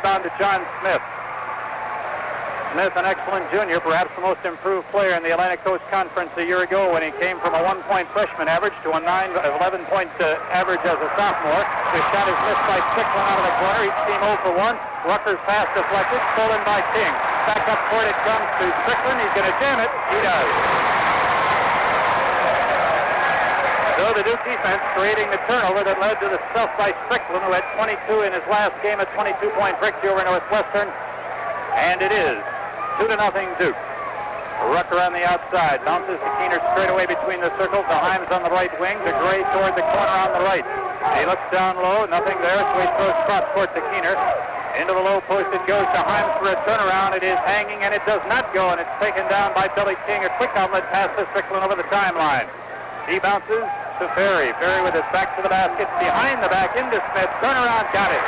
rebound to John Schmitt. Smith, an excellent junior, perhaps the most improved player in the Atlantic Coast Conference a year ago when he came from a 1-point freshman average to a 11-point average as a sophomore. The shot is missed by Strickland out of the corner. Each team 0 for 1. Rucker's pass deflected, stolen by King. Back up court it comes to Strickland. He's going to jam it. He does. So the Duke defense creating the turnover that led to the stuff by Strickland, who had 22 in his last game, a 22-point victory over Northwestern. And it is 2-0 Duke. Rucker on the outside. Bounces to Keener straight away between the circles. To Himes on the right wing. To Gray toward the corner on the right. He looks down low. Nothing there. So he throws cross court to Keener. Into the low post it goes to Himes for a turnaround. It is hanging and it does not go. And it's taken down by Billy King. A quick outlet pass to Strickland over the timeline. He bounces to Ferry. Ferry with his back to the basket. Behind the back into Smith. Turnaround. Got it.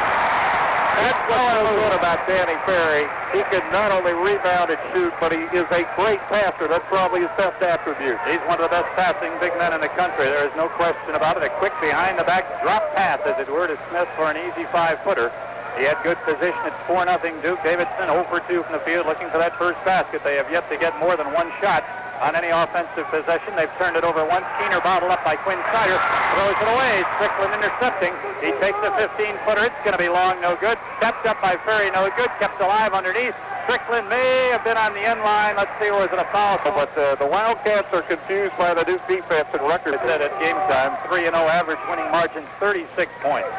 That's what's so good about Danny Ferry. He can not only rebound and shoot, but he is a great passer. That's probably his best attribute. He's one of the best passing big men in the country. There is no question about it. A quick behind-the-back drop pass, as it were, to Smith for an easy 5-footer. He had good position. It's 4-0 Duke. Davidson 0 for 2 from the field, looking for that first basket. They have yet to get more than one shot on any offensive possession. They've turned it over once. Keener bottled up by Quinn Snyder. Throws it away. Strickland intercepting. He takes a 15-footer. It's going to be long. No good. Stepped up by Ferry. No good. Kept alive underneath. Strickland may have been on the end line. Let's see, or was it a foul? But the Wildcats are confused by the Duke defense, and Rutgers said at game time, 3-0 average winning margin, 36 points.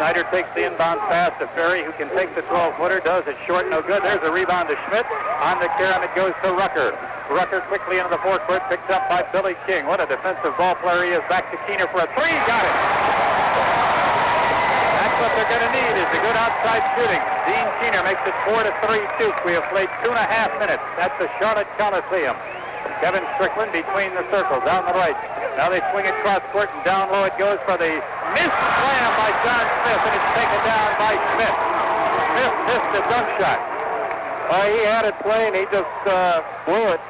Snyder takes the inbound pass to Ferry, who can take the 12-footer. Does it short, no good. There's a rebound to Schmitt. On the carom, it goes to Rucker. Rucker quickly into the forecourt, picked up by Billy King. What a defensive ball player he is. Back to Keener for a three. Got it. That's what they're going to need, is a good outside shooting. Dean Keener makes it 4-3 Duke. We have played 2.5 minutes at the Charlotte Coliseum. Kevin Strickland between the circles down the right. Now they swing it cross court, and down low it goes for the missed slam by John Smith, and it's taken down by Smith. Smith missed the jump shot. He had it playing. He just blew it.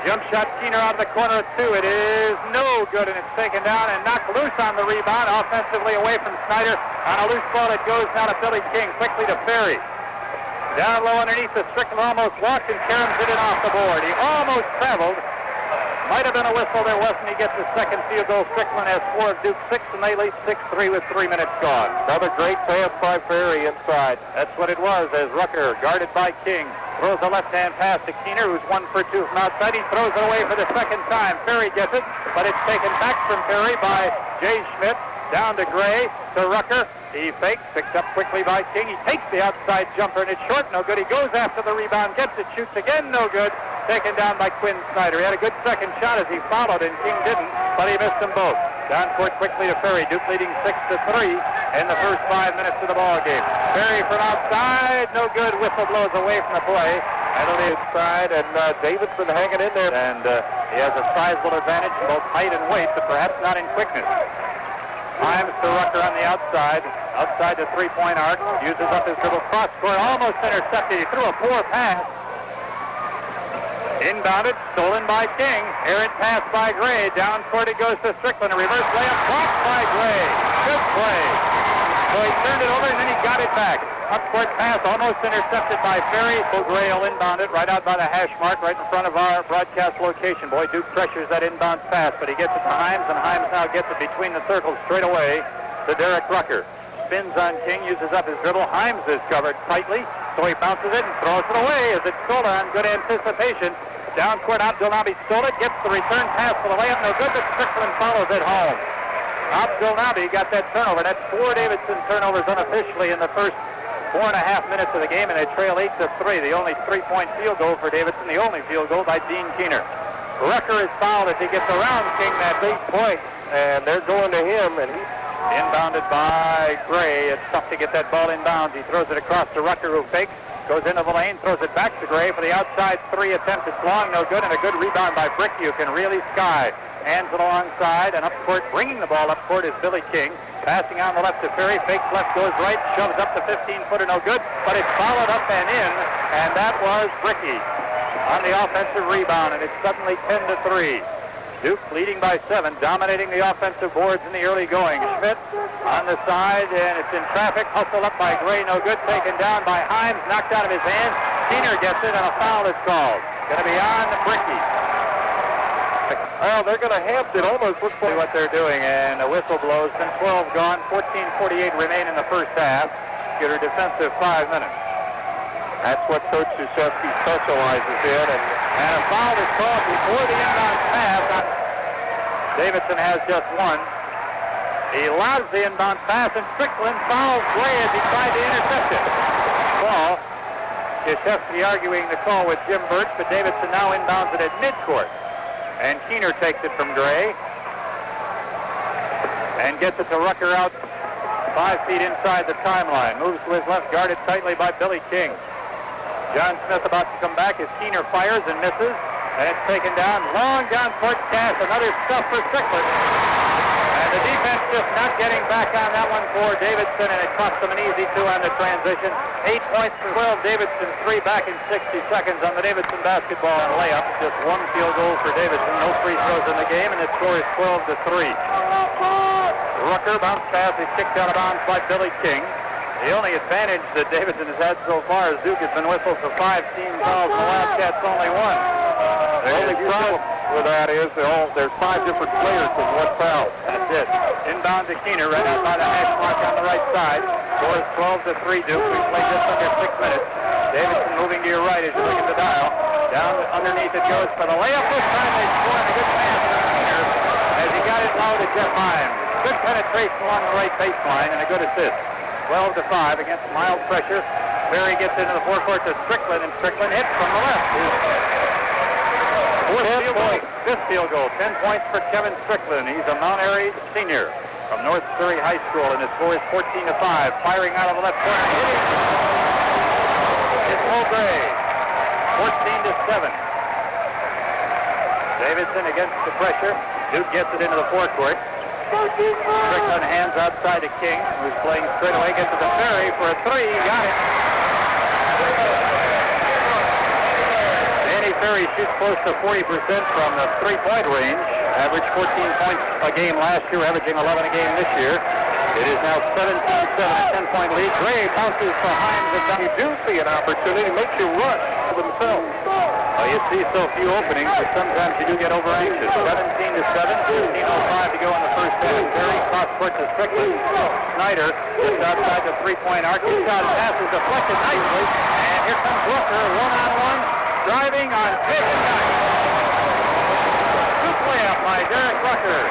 Jump shot, Keener out of the corner at 2. It is no good, and it's taken down and knocked loose on the rebound, offensively away from Snyder. On a loose ball, it goes now to Billy King, quickly to Ferry. Down low underneath, the Strickland almost walked, and Karam's hit it off the board. He almost traveled. Might have been a whistle, there wasn't. He gets the second field goal. Strickland has 4 of Duke 6, and they lead 6-3 with 3 minutes gone. Another great pass by Ferry inside. That's what it was, as Rucker, guarded by King, throws a left-hand pass to Keener, who's 1 for 2 from outside. He throws it away for the second time. Ferry gets it, but it's taken back from Ferry by Jay Schmitt. Down to Gray, to Rucker. He fakes, picked up quickly by King. He takes the outside jumper, and it's short, no good. He goes after the rebound, gets it, shoots again, no good. Taken down by Quinn Snyder. He had a good second shot as he followed, and King didn't, but he missed them both. Down court quickly to Ferry. Duke leading 6-3 in the first 5 minutes of the ball game. Ferry from outside, no good. Whistle blows away from the play. That'll be inside, and Davidson hanging in there. And he has a sizable advantage in both height and weight, but perhaps not in quickness. Himes to Rucker on the outside the three-point arc. Uses up his dribble cross court, almost intercepted. He threw a poor pass. Inbounded, stolen by King. Errant pass by Gray. Down court it goes to Strickland. A reverse layup blocked by Gray. Good play. So he turned it over and then he got it back. Up court pass almost intercepted by Ferry. So Gray will inbound it right out by the hash mark, right in front of our broadcast location. Boy, Duke pressures that inbound pass, but he gets it to Himes, and Himes now gets it between the circles straight away to Derek Rucker. Spins on King, uses up his dribble. Himes is covered tightly, so he bounces it and throws it away as it's stolen on good anticipation. Down court, Abdulnabi stole it, gets the return pass for the layup, no good, but Strickland follows it home. Abdulnabi got that turnover. That's 4 Davidson turnovers unofficially in the first 4.5 minutes of the game, and they trail 8-3. The only 3-point field goal for Davidson, the only field goal by Dean Keener. Rucker is fouled as he gets around King that big point, and they're going to him, and he's inbounded by Gray. It's tough to get that ball inbounds. He throws it across to Rucker, who fakes, goes into the lane, throws it back to Gray for the outside 3 attempt. It's long, no good, and a good rebound by Brick. You can really sky. Hands it alongside, and up court, bringing the ball up court is Billy King. Passing on the left to Ferry, fakes left, goes right, shoves up the 15-footer, no good, but it's followed up and in, and that was Bricky on the offensive rebound, and it's suddenly 10-3. Duke leading by 7, dominating the offensive boards in the early going. Schmitt on the side, and it's in traffic. Hustled up by Gray, no good. Taken down by Himes, knocked out of his hands. Keener gets it, and a foul is called. Going to be on Bricky. Well, they're going to have it. Almost looks like what they're doing, and a whistle blows. 10-12 gone. 14:48 remain in the first half. Get her defensive 5 minutes. That's what Coach Krzyzewski specializes in. And a foul is called before the inbound pass. Davidson has just one. He lobs the inbound pass, and Strickland fouls Gray as he tried to intercept it. Ball. Krzyzewski arguing the call with Jim Birch, but Davidson now inbounds it at midcourt. And Keener takes it from Gray and gets it to Rucker out 5 feet inside the timeline. Moves to his left, guarded tightly by Billy King. John Smith about to come back as Keener fires and misses. And it's taken down. Long down court pass. Another stuff for Strickland. And the defense just not getting back on that one for Davidson, and it cost them an easy 2 on the transition. 8 points for 12. Davidson 3 back in 60 seconds on the Davidson basketball and layup. Just 1 field goal for Davidson. No free throws in the game, and the score is 12-3. Rucker bounce pass is kicked out of bounds by Billy King. The only advantage that Davidson has had so far is Duke has been whistled for 5 team fouls. The Wildcats only 1. The only problem with that is there's 5 different players with 1 foul. That's it. Inbound to Keener, right out by the hash mark on the right side. Score is 12-3 Duke. We've played just under 6 minutes. Davidson moving to your right as you look at the dial. Down underneath it goes for the layup. This time they score, and a good pass from Keener as he got it low to Jeff Himes. Good penetration along the right baseline and a good assist. 12-5 against mild pressure. Berry gets into the forecourt to Strickland, and Strickland hits from the left. Fifth field goal. 10 points for Kevin Strickland. He's a Mount Airy senior from North Surrey High School, and his score is 14-5. Firing out of the left corner. Hitting. It's Mo Gray. 14-7. Davidson against the pressure. Duke gets it into the forecourt. Strickland hands outside to King, who's playing straight away, gets to the Ferry for a 3, got it. Danny Ferry shoots close to 40% from the 3-point range, averaged 14 points a game last year, averaging 11 a game this year. It is now 17-7, a 10-point lead. Gray bounces for Himes. You do see an opportunity, makes you rush for themselves. Well, you see so few openings, but sometimes you do get over anxious. 17-7, 15:05 to go in the first half. Terry cross court to Strickland. Snyder just outside the 3-point arc. His shot pass is deflected nicely, and here comes Rucker, one-on-one, driving on pick and night. Good layup by Derek Rucker.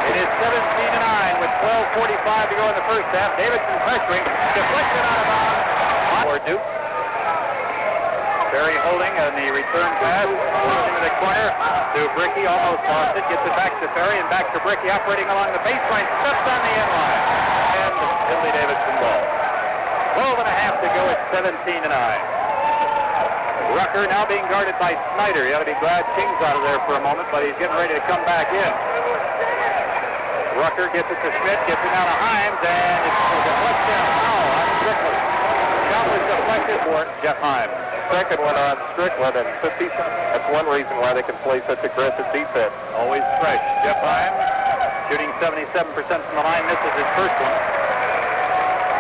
It is 17-9 with 12:45 to go in the first half. Davidson pressuring, deflected out of bounds for Duke. Ferry holding on the return pass, into the corner to Bricky, almost lost it, gets it back to Ferry and back to Bricky, operating along the baseline, steps on the end line, and Billy Davidson ball. 12.5 to go at 17-9. Rucker now being guarded by Snyder. You ought to be glad King's out of there for a moment, but he's getting ready to come back in. Rucker gets it to Schmitt, gets it out of Himes, and it's a deflection foul on Strickland. Shot was deflected for Jeff Himes. Second one on Strickland, and that's one reason why they can play such aggressive defense. Always fresh. Jeff Himes shooting 77% from the line, misses his first one.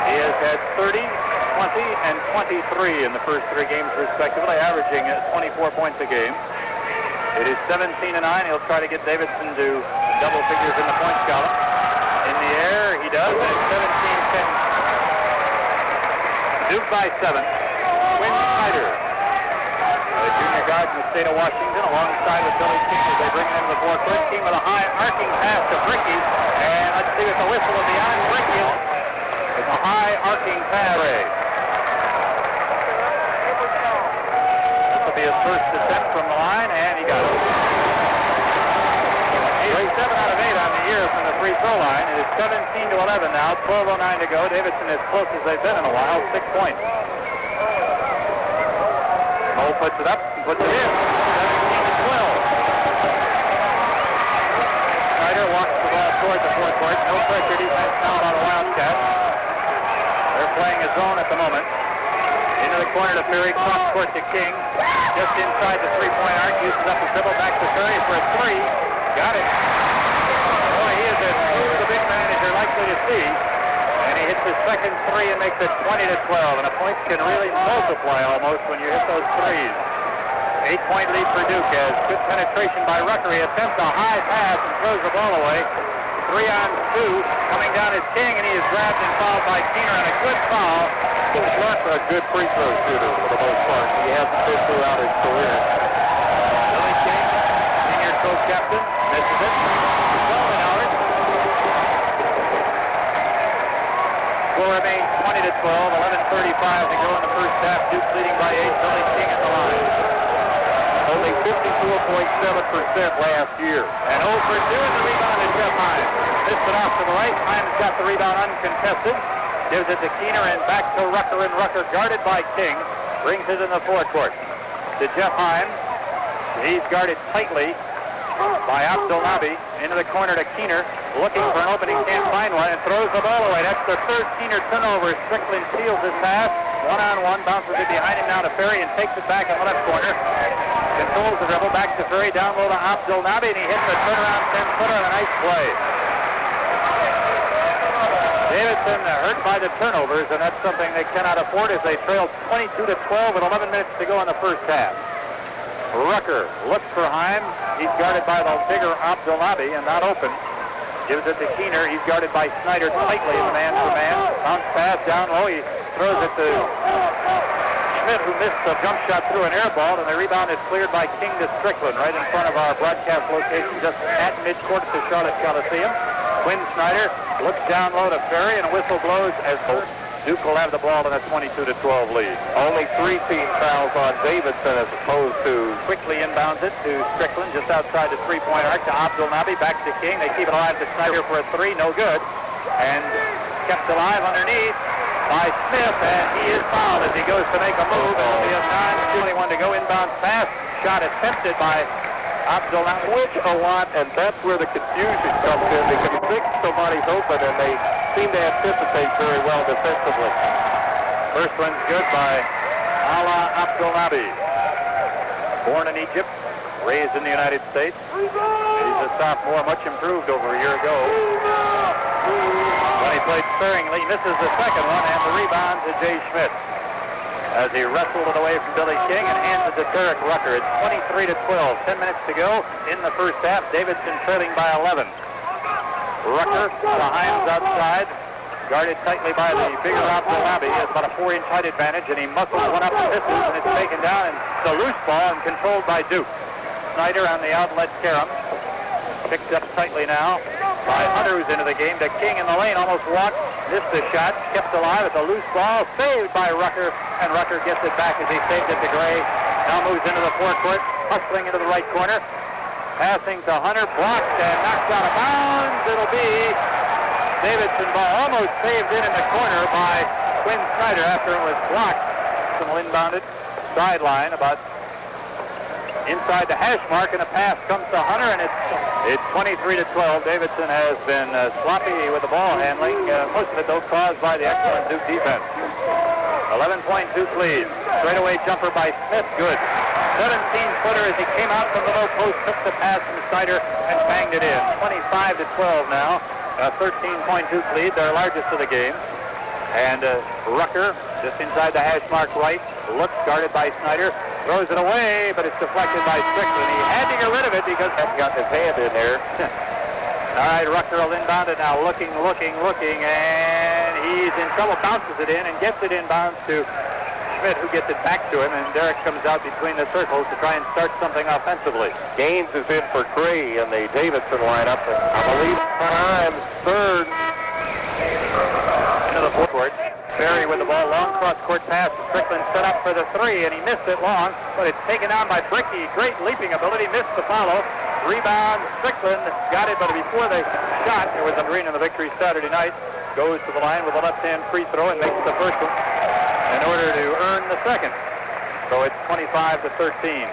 He has had 30, 20, and 23 in the first 3 games respectively, averaging 24 points a game. It is 17-9. He'll try to get Davidson to double figures in the points column. In the air, he does, and it's 17-10. Duke by 7. Quinn Snyder, the junior guard from the state of Washington, alongside with Billy King as they bring him into the forecourt. King with a high arcing pass to Bricky, and let's see if the whistle will be on Bricky. It's a high arcing pass. This will be his first attempt from the line, and he got it. He's 7 out of 8 on the year from the free throw line. It is 17-11 now, 12:09 to go. Davidson as close as they've been in a while, 6 points. Cole puts it up and puts it in. 17-12. Snyder walks the ball toward the forecourt. No pressure defense now by the Wildcats. They're playing a zone at the moment. Into the corner to Ferry, cross court to King. Just inside the 3-point arc, uses up the dribble back to Ferry for a 3. Got it. Boy, he is as smooth a big man as you're likely to see. And he hits his second three and makes it 20-12. And the points can really multiply almost when you hit those threes. 8-point lead for Duke as good penetration by Rucker. He attempts a high pass and throws the ball away. 3-on-2. Coming down is King, and he is grabbed and fouled by Keener, and a good foul. Schmitt, a good free throw shooter for the most part. He hasn't been throughout his career. Billy King, senior co-captain, misses it. 12 and out. Score remains 20-12. 11:35 to go in the first half. Duke leading by 8. Billy King at the line. Only 54.7% last year. And 0 for 2 in the rebound is Jeff Hines. Missed it off to the right. Hines got the rebound uncontested. Gives it to Keener and back to Rucker, and Rucker guarded by King. Brings it in the forecourt to Jeff Hines. He's guarded tightly by Abdelnabi. Into the corner to Keener. Looking for an opening, can't find one, and throws the ball away. That's the third Keener turnover. Strickland steals his pass. One-on-one, bounces it behind him now to Ferry and takes it back in the left corner. Controls the dribble, back to Ferry, down low to Abdelnabi, and he hits a turnaround 10-footer and a nice play. Davidson hurt by the turnovers, and that's something they cannot afford as they trail 22-12 with 11 minutes to go in the first half. Rucker looks for Heim. He's guarded by the bigger Abdelnabi and not open. Gives it to Keener. He's guarded by Snyder tightly in the man-for-man. Bounce pass down low. He throws it to Schmitt, who missed a jump shot through an air ball, and the rebound is cleared by King to Strickland right in front of our broadcast location just at midcourt at the Charlotte Coliseum. Quinn Snyder looks down low to Ferry, and a whistle blows as Duke will have the ball in a 22-12 lead. Only 3 team fouls on Davidson as opposed to... Quickly inbounds it to Strickland just outside the three-point arc to Abdelnabi, back to King. They keep it alive to Snyder for a three, no good. And kept alive underneath by Smith, and he is fouled as he goes to make a move. It'll be a 9:21 to go. Inbound pass, shot attempted by Abdelnabi. Which a lot, and that's where the confusion comes in, because you think somebody's open and they seem to anticipate very well defensively. First one's good by Ala Abdelnabi. Born in Egypt, raised in the United States. He's a sophomore, much improved over a year ago. When he played sparingly, misses the second one, and the rebound to Jay Schmitt as he wrestled it away from Billy King and hands it to Derek Rucker. It's 23-12, 10 minutes to go in the first half. Davidson trailing by 11. Rucker to Himes outside, guarded tightly by the bigger Abdelnabi. He has about a 4-inch height advantage, and he muscles one up and misses, and it's taken down, and it's a loose ball and controlled by Duke. Snyder on the outlet carom. Picked up tightly now by Hunter, who's into the game. To King in the lane, almost walked, missed the shot, kept alive. It's a loose ball, saved by Rucker, and Rucker gets it back as he saved it to Gray. Now moves into the forecourt, hustling into the right corner. Passing to Hunter, blocked and knocked out of bounds. It'll be Davidson ball, almost saved in the corner by Quinn Snyder after it was blocked. Some inbounded sideline about inside the hash mark, and a pass comes to Hunter, and it's 23-12. Davidson has been sloppy with the ball handling, most of it though caused by the excellent Duke defense. 11-point Duke lead. Straightaway jumper by Smith, good. 17-footer as he came out from the low post, took the pass from Snyder and banged it in. 25-12 now. A 13-point Duke lead, their largest of the game. And Rucker, just inside the hash mark right, looks guarded by Snyder, throws it away, but it's deflected by Strickland. He had to get rid of it because he got his hand in there. All right, Rucker will inbound it now, looking, and he's in trouble, bounces it in and gets it inbounds to Schmitt, who gets it back to him, and Derek comes out between the circles to try and start something offensively. Gaines is in for Gray in the Davidson lineup. I believe Himes third. Into the forecourt. Ferry with the ball, long cross-court pass to Strickland, set up for the three, and he missed it long, but it's taken down by Bricky. Great leaping ability, missed the follow. Rebound, Strickland got it, but before the shot, it was a green in the victory Saturday night. Goes to the line with a left-hand free throw and makes the first one in order to earn the second. So it's 25-13.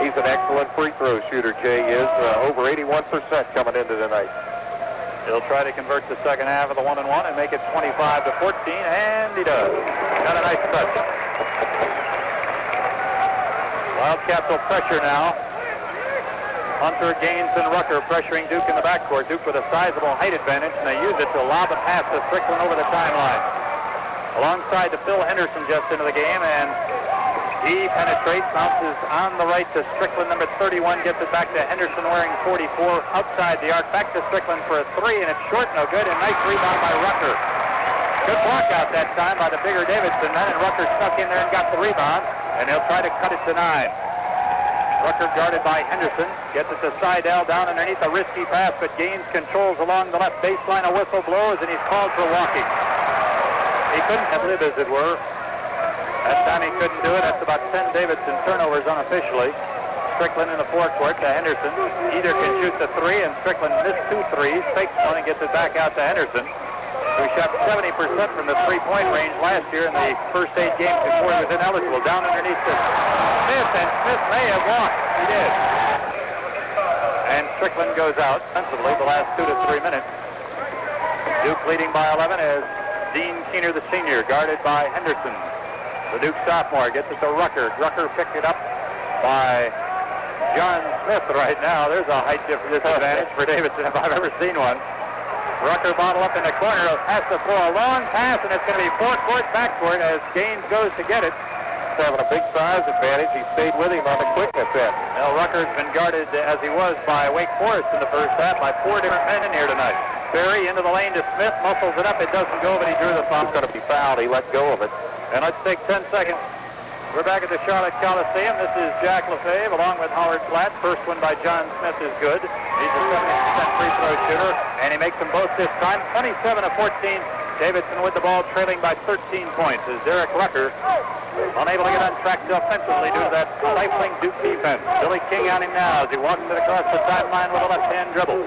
He's an excellent free throw shooter, Jay is. Over 81% coming into tonight. He'll try to convert the second half of the 1-1 and make it 25-14, and he does. Got a nice touch. Wildcats will pressure now. Hunter, Gaines, and Rucker pressuring Duke in the backcourt. Duke with a sizable height advantage, and they use it to lob a pass to Strickland over the timeline. Alongside to Phil Henderson just into the game, and he penetrates, bounces on the right to Strickland, number 31, gets it back to Henderson wearing 44, outside the arc, back to Strickland for a three, and it's short, no good, and nice rebound by Rucker. Good block out that time by the bigger Davidson then, and Rucker snuck in there and got the rebound, and he'll try to cut it to 9. Rucker guarded by Henderson, gets it to Seidel down underneath a risky pass, but Gaines controls along the left baseline. A whistle blows, and he's called for walking. He couldn't have lived, as it were. That time he couldn't do it. That's about 10 Davidson turnovers unofficially. Strickland in the forecourt to Henderson. Either can shoot the three, and Strickland missed 2 threes, fakes one, and gets it back out to Henderson, who shot 70% from the three-point range last year in the first 8 games before he was ineligible. Down underneath to Smith, and Smith may have walked. He did. And Strickland goes out defensively the last 2 to 3 minutes. Duke leading by 11 as Dean Keener, the senior, guarded by Henderson. The Duke sophomore gets it to Rucker. Rucker picked it up by John Smith right now. There's a height disadvantage for Davidson if I've ever seen one. Rucker bottle up in the corner, has to throw a long pass, and it's going to be forecourt, backcourt as Gaines goes to get it. He's having a big size advantage. He stayed with him on the quickness end. Well, Rucker's been guarded as he was by Wake Forest in the first half by 4 different men in here tonight. Berry into the lane to Smith, muscles it up, it doesn't go, but he drew the foul. He's going to be fouled. He let go of it. And let's take 10 seconds. We're back at the Charlotte Coliseum. This is Jack Lefebvre along with Howard Platt. First one by John Smith is good. He's a 70% free throw shooter, and he makes them both this time. 27-14. Davidson with the ball trailing by 13 points as Derek Rucker unable to get untracked offensively due to that stifling Duke defense. Billy King on him now as he walks it across the timeline with a left-hand dribble.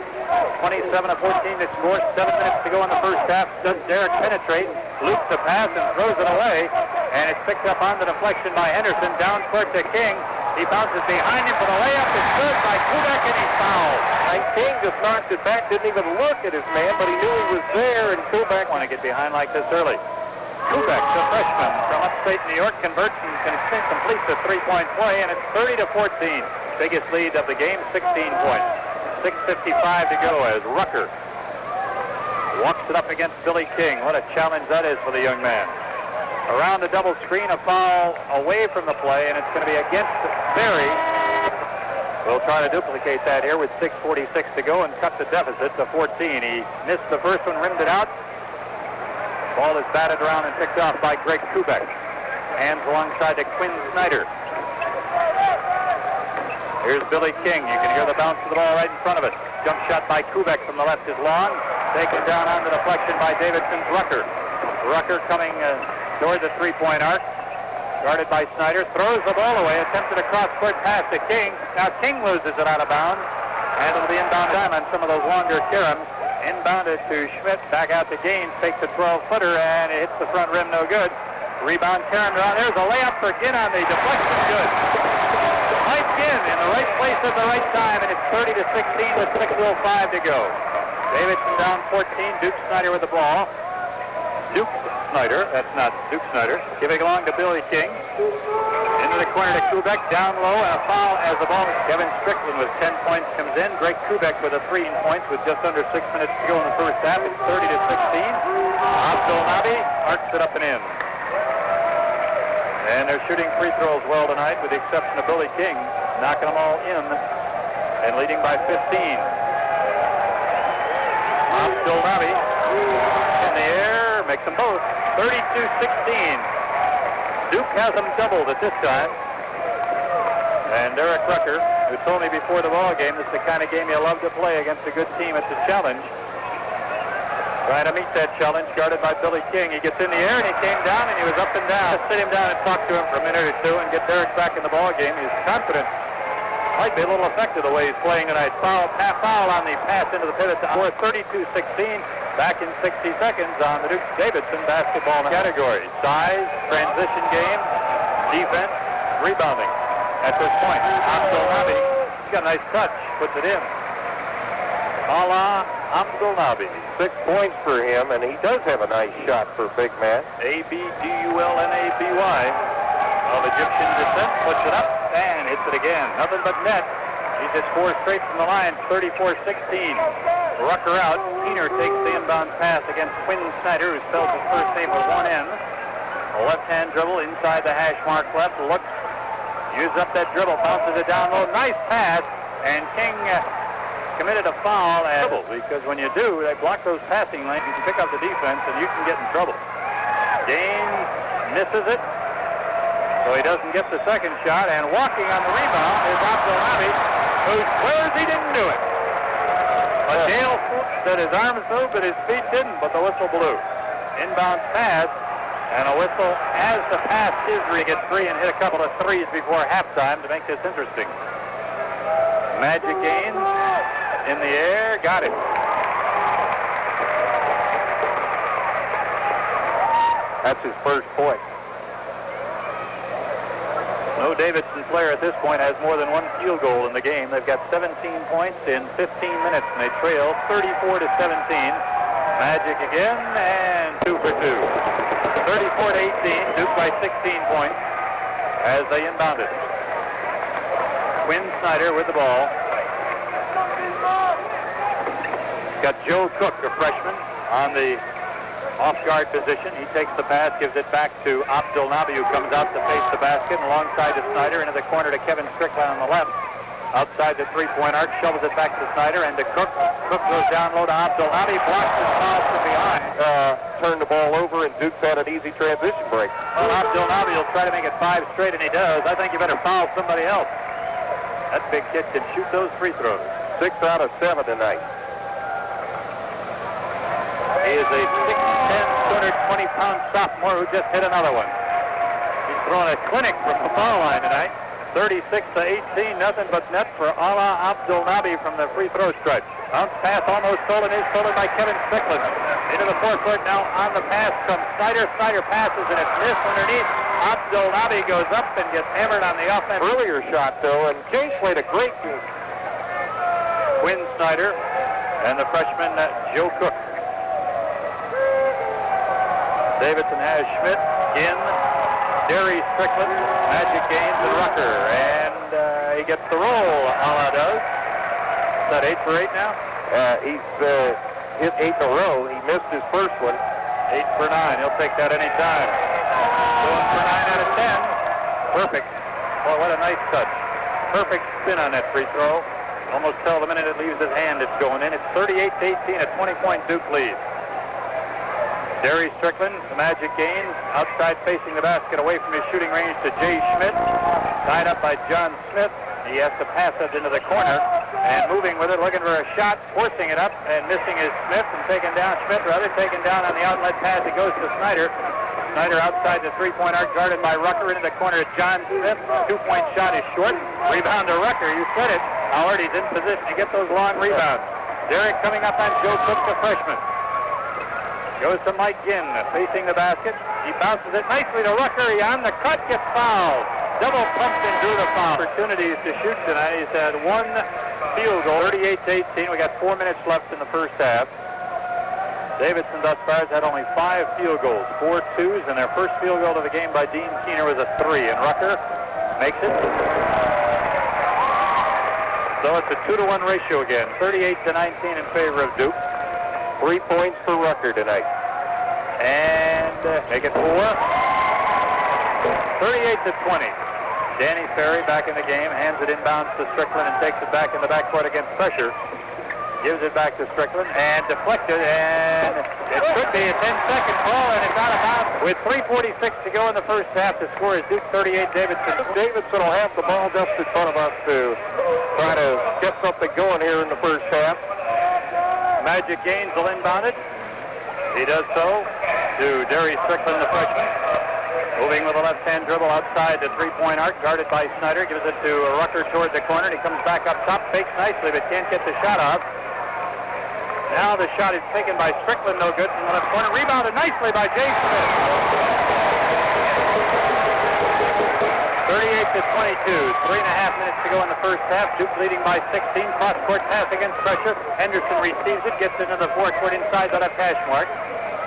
27-14 to score. 7 minutes to go in the first half. Does Derek penetrate, loops the pass, and throws it away. And it's picked up on the deflection by Henderson. Down court to King. He bounces behind him for the layup. It's good by Kubek, and he's fouled. And King just knocked it back, didn't even look at his man, but he knew he was there, and Kubek want to get behind like this early. Kubek, the freshman from upstate New York, converts and completes a three-point play, and it's 30-14. Biggest lead of the game, 16 points. 6:55 to go as Rucker walks it up against Billy King. What a challenge that is for the young man. Around the double screen, a foul away from the play, and it's going to be against Berry. We'll try to duplicate that here with 6:46 to go and cut the deficit to 14. He missed the first one, rimmed it out. Ball is batted around and picked off by Greg Kubek. Hands alongside to Quinn Snyder. Here's Billy King. You can hear the bounce of the ball right in front of it. Jump shot by Kubek from the left is long. Taken down on the deflection by Davidson's Rucker. Rucker coming toward the three-point arc. Guarded by Snyder. Throws the ball away. Attempted a cross-court pass to King. Now King loses it out of bounds. And it'll be inbound time on some of those longer caroms. Inbounded to Schmitt. Back out to Gaines. Takes a 12-footer and it hits the front rim. No good. Rebound carom around. There's a layup for Ginn on the deflection. Good. Mike Ginn in the right place at the right time, and it's 30-16 with 6:05 to go. Davidson down 14. Duke Snyder with the ball. Duke Snyder, that's not Duke Snyder, giving along to Billy King. Into the corner to Kubek, down low, and a foul as the ball. Kevin Strickland with 10 points comes in. Greg Kubek with 3 points with just under 6 minutes to go in the first half. It's 30-16. Abdul Nabi arcs it up and in. And they're shooting free throws well tonight, with the exception of Billy King, knocking them all in and leading by 15. Abdul Nabi in the air, makes them both. 32-16. Duke has them doubled at this time. And Derek Rucker, who told me before the ball game, this is the kind of game you love to play against a good team. It's a challenge. Trying to meet that challenge, guarded by Billy King. He gets in the air, and he came down, and he was up and down. Sit him down and talk to him for a minute or two and get Derek back in the ball game. He's confident. Might be a little effective the way he's playing tonight. Half foul on the pass into the pivot to 32-16. Back in 60 seconds on the Duke Davidson basketball category. Size, transition game, defense, rebounding. At this point, Abdul Nabi, he's got a nice touch, puts it in. Abdul Nabi. 6 points for him, and he does have a nice shot for a big man. Abdulnaby of Egyptian descent, puts it up and hits it again. Nothing but net He just 4 straight from the line, 34-16. Rucker out. Keener takes the inbound pass against Quinn Snyder, who spells his first name with one N. A left-hand dribble inside the hash mark left. Looks, uses up that dribble, bounces it down low. Nice pass, and King committed a foul. Because when you do, they block those passing lanes. You can pick up the defense, and you can get in trouble. Gaines misses it, so he doesn't get the second shot. And walking on the rebound is Abdelnabi, who swears he didn't do it. But Dale said his arms moved, but his feet didn't, but the whistle blew. Inbound pass, and a whistle as the pass is where he gets 3 and hit a couple of threes before halftime to make this interesting. Magic Gaines in the air, got it. That's his first point. No Davidson player at this point has more than 1 field goal in the game. They've got 17 points in 15 minutes, and they trail 34-17. Magic again, and 2 for 2. 34-18, Duke by 16 points as they inbound it. Quinn Snyder with the ball. Got Joe Cook, a freshman, on the off-guard position. He takes the pass, gives it back to Abdelnabi, who comes out to face the basket, and alongside to Snyder, into the corner to Kevin Strickland on the left. Outside the three-point arc, shovels it back to Snyder and to Cook. Cook goes down low to Abdelnabi, blocks his foul from behind. Turned the ball over, and Duke's had an easy transition break. Well, Abdelnabi will try to make it 5 straight, and he does. I think you better foul somebody else. That big kid can shoot those free throws. 6 out of 7 tonight. He is a 6'10", 220-pound sophomore who just hit another one. He's throwing a clinic from the foul line tonight. 36-18, nothing but net for Ala Abdelnabi from the free throw stretch. Bounce pass almost stolen, is stolen by Kevin Strickland. Into the forecourt now on the pass from Snyder. Snyder passes and it's missed underneath. Abdelnabi goes up and gets hammered on the offense. Earlier shot though, and James played a great game. Quinn Snyder and the freshman Joe Cook. Davidson has Schmitt, Ginn, Derry Strickland, Magic Gaines, and Rucker. And he gets the roll, Ala does. Is that 8 for 8 now? He's hit 8 in a row. He missed his first one. 8 for 9. He'll take that any time. Going for 9 out of 10. Perfect. Well, what a nice touch. Perfect spin on that free throw. Almost till the minute it leaves his hand, it's going in. It's 38-18, a 20-point Duke lead. Derry Strickland, the Magic Gaines, outside facing the basket away from his shooting range to Jay Schmitt. Tied up by John Smith. He has to pass it into the corner. And moving with it, looking for a shot, forcing it up, and missing is Smith, and taken down, Schmitt rather, taken down on the outlet pass. It goes to Snyder. Snyder outside the three-point arc, guarded by Rucker into the corner to John Smith. 2-point shot is short. Rebound to Rucker. You said it. Howard, he's in position to get those long rebounds. Derrick coming up on Joe Cook, the freshman. Goes to Mike Ginn, facing the basket. He bounces it nicely to Rucker. He on the cut, gets fouled. Double pumped and drew the foul. Opportunities to shoot tonight. He's had 1 field goal, 38-18. We got 4 minutes left in the first half. Davidson thus far has had only 5 field goals, 4 twos, and their first field goal of the game by Dean Keener was a 3. And Rucker makes it. So it's a 2-to-1 ratio again, 38-19 in favor of Duke. 3 points for Rucker tonight. And make it 4. 38-20. Danny Ferry back in the game, hands it inbounds to Strickland and takes it back in the backcourt against pressure. Gives it back to Strickland and deflected, and it could be a 10-second call, and it's out of bounds. With 3:46 to go in the first half, the score is Duke 38, Davidson. Davidson will have the ball just in front of us to try to get something going here in the first half. Magic Gaines will inbound it. He does so to Derry Strickland, the freshman. Moving with a left-hand dribble outside the three-point arc, guarded by Snyder. Gives it to Rucker toward the corner. He comes back up top, fakes nicely, but can't get the shot off. Now the shot is taken by Strickland, no good from the left corner. Rebounded nicely by Jay Schmitt. 38-22, 3.5 minutes to go in the first half. Duke leading by 16. Cross-court pass against pressure. Henderson receives it, gets into the forecourt inside the left hash mark.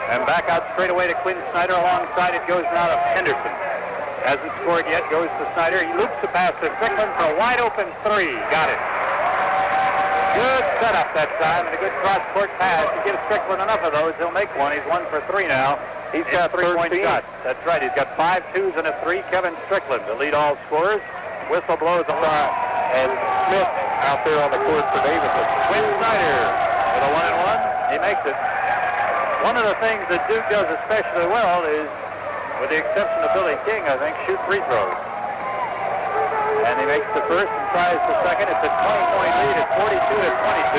And back out straight away to Quinn Snyder. Alongside it goes now to Henderson. Hasn't scored yet, goes to Snyder. He loops the pass to Strickland for a wide open 3. Got it. Good setup that time and a good cross-court pass. He gives Strickland enough of those, he'll make one. He's 1 for 3 now. He's got 3-point shots. That's right. He's got 5 twos and a 3. Kevin Strickland, the lead all scorers. Whistle blows on and Schmitt out there on the court for Davidson. Quinn Snyder with a 1-and-1. He makes it. One of the things that Duke does especially well is, with the exception of Billy King, I think, shoot free throws. And he makes the first and tries the second. It's a 20-point lead at 42 to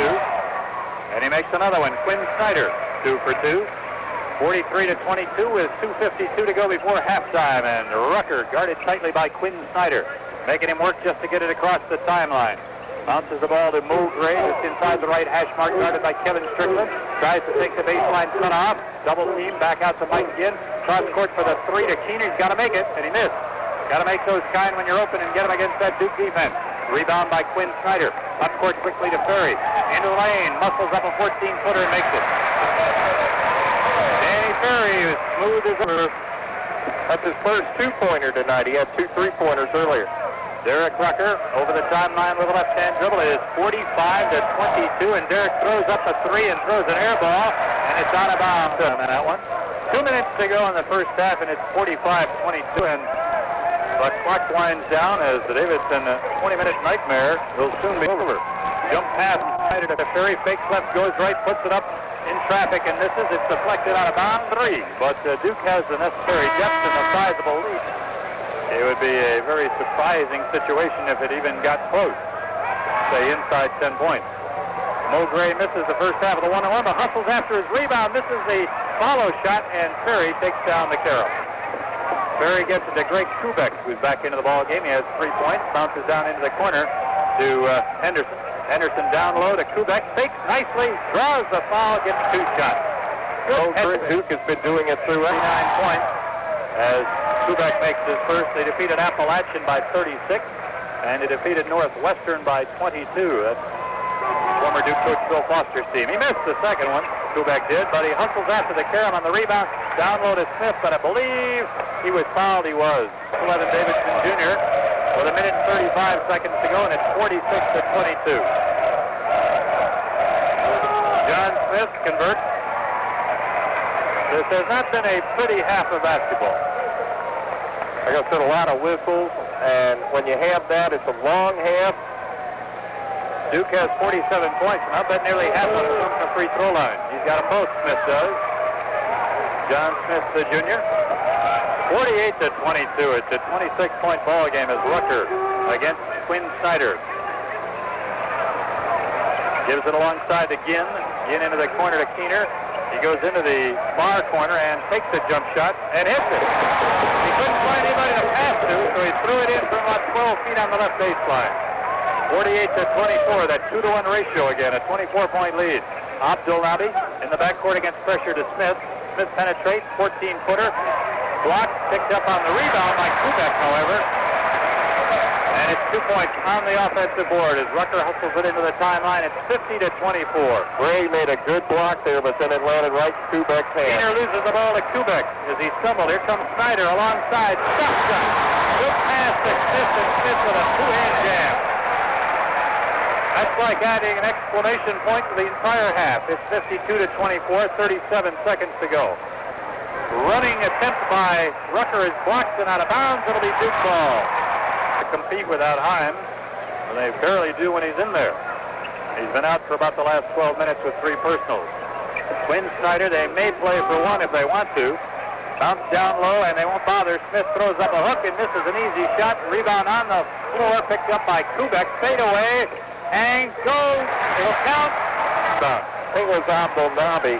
22. And he makes another one. Quinn Snyder, 2 for 2. 43 to 22 with 2:52 to go before halftime. And Rucker guarded tightly by Quinn Snyder, making him work just to get it across the timeline. Bounces the ball to Mo Gray, just inside the right hash mark, guarded by Kevin Strickland. Tries to take the baseline cut off. Double team, back out to Mike Ginn. Cross court for the 3 to Keener. He's got to make it, and he missed. Got to make those kind when you're open and get them against that Duke defense. Rebound by Quinn Snyder. Up court quickly to Ferry. Into the lane, muscles up a 14-footer and makes it. Danny Ferry is smooth as ever. That's his first 2-pointer tonight. He had 2 3-pointers earlier. Derek Rucker over the timeline with a left-hand dribble. It is 45 to 22, and Derek throws up a 3 and throws an air ball, and it's out of bounds on that one. 2 minutes to go in the first half, and it's 45-22, and the clock winds down as the Davidson 20-minute nightmare will soon be over. Jump pass to the Ferry, fakes left, goes right, puts it up in traffic, and misses. It's deflected out of bounds 3, but Duke has the necessary depth and a sizable lead. It would be a very surprising situation if it even got close, say inside 10 points. Mo Gray misses the first half of the 1-on-1, but hustles after his rebound, misses the follow shot, and Ferry takes down the carry. Ferry gets it to Greg Kubek, who's back into the ball game. He has 3 points, bounces down into the corner to Henderson. Henderson down low to Kubek, fakes nicely, draws the foul, gets 2 shots. Duke has been doing it through 39 points as Kubek makes his first. They defeated Appalachian by 36, and they defeated Northwestern by 22. That's former Duke coach Bill Foster's team. He missed the second one, Kubek did, but he hustles after the carry on the rebound. Down low to Smith, but I believe he was fouled. He was. 11 Davidson Jr. with 1 minute and 35 seconds to go, and it's 46 to 22. John Smith converts. This has not been a pretty half of basketball. Like I said, a lot of whistles, and when you have that, it's a long half. Duke has 47 points, and I'll bet nearly half of them come from the free throw line. He's got them both, Smith does. John Smith, the junior. 48 to 22. It's a 26-point ball game as Rucker against Quinn Snyder. Gives it alongside to Ginn. Ginn into the corner to Keener. He goes into the far corner and takes a jump shot and hits it. He couldn't find anybody to pass to, so he threw it in from about 12 feet on the left baseline. 48 to 24, that 2-to-1 ratio again, a 24-point lead. Abdul Nabi in the backcourt against pressure to Smith. Smith penetrates, 14-footer. Blocked, picked up on the rebound by Kubek, however. And it's 2 points on the offensive board as Rucker hustles it into the timeline. It's 50 to 24. Gray made a good block there, but then it landed right in Kubek's hand. Keener loses the ball to Kubek as he stumbled. Here comes Snyder alongside. Stop shot. Good pass to Smith, and Smith with a 2-hand jam. That's like adding an exclamation point to the entire half. It's 52 to 24, 37 seconds to go. Running attempt by Rucker is blocked and out of bounds. It'll be Duke ball. To compete without Himes, and they barely do when he's in there. He's been out for about the last 12 minutes with 3 personals. Quinn Snyder, they may play for 1 if they want to. Bounce down low, and they won't bother. Smith throws up a hook, and this is an easy shot. Rebound on the floor, picked up by Kubek. Fade away, and goes. It'll count. I think it was Abdul Nabi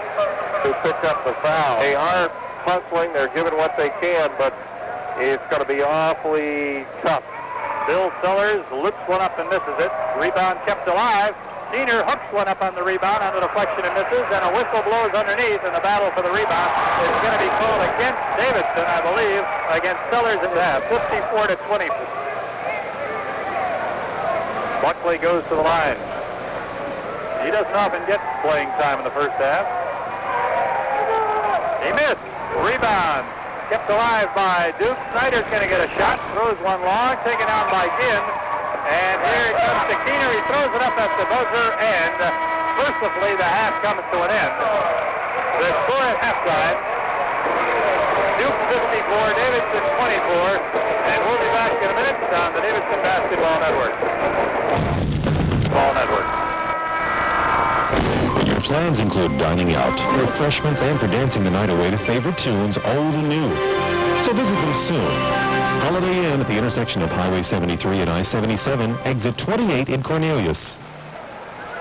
who picked up the foul. They are hustling. They're giving what they can, but it's going to be awfully tough. Bill Sellers loops one up and misses it. Rebound kept alive. Keener hooks one up on the rebound on the deflection and misses, and a whistle blows underneath, and the battle for the rebound is going to be called against Davidson, I believe, against Sellers in the half. 54 to 20. Buckley goes to the line. He doesn't often get playing time in the first half. He missed. Rebound. Kept alive by Duke. Snyder's going to get a shot. Throws one long. Taken down by Ginn. And here comes to Keener. He throws it up at the buzzer, and mercifully the half comes to an end. The score at halftime, Duke 54, Davidson 24, and we'll be back in a minute on the Davidson Basketball Network. Your plans include dining out, refreshments, and for dancing the night away to favorite tunes, old and new. So visit them soon. Holiday Inn at the intersection of Highway 73 and I-77, exit 28 in Cornelius.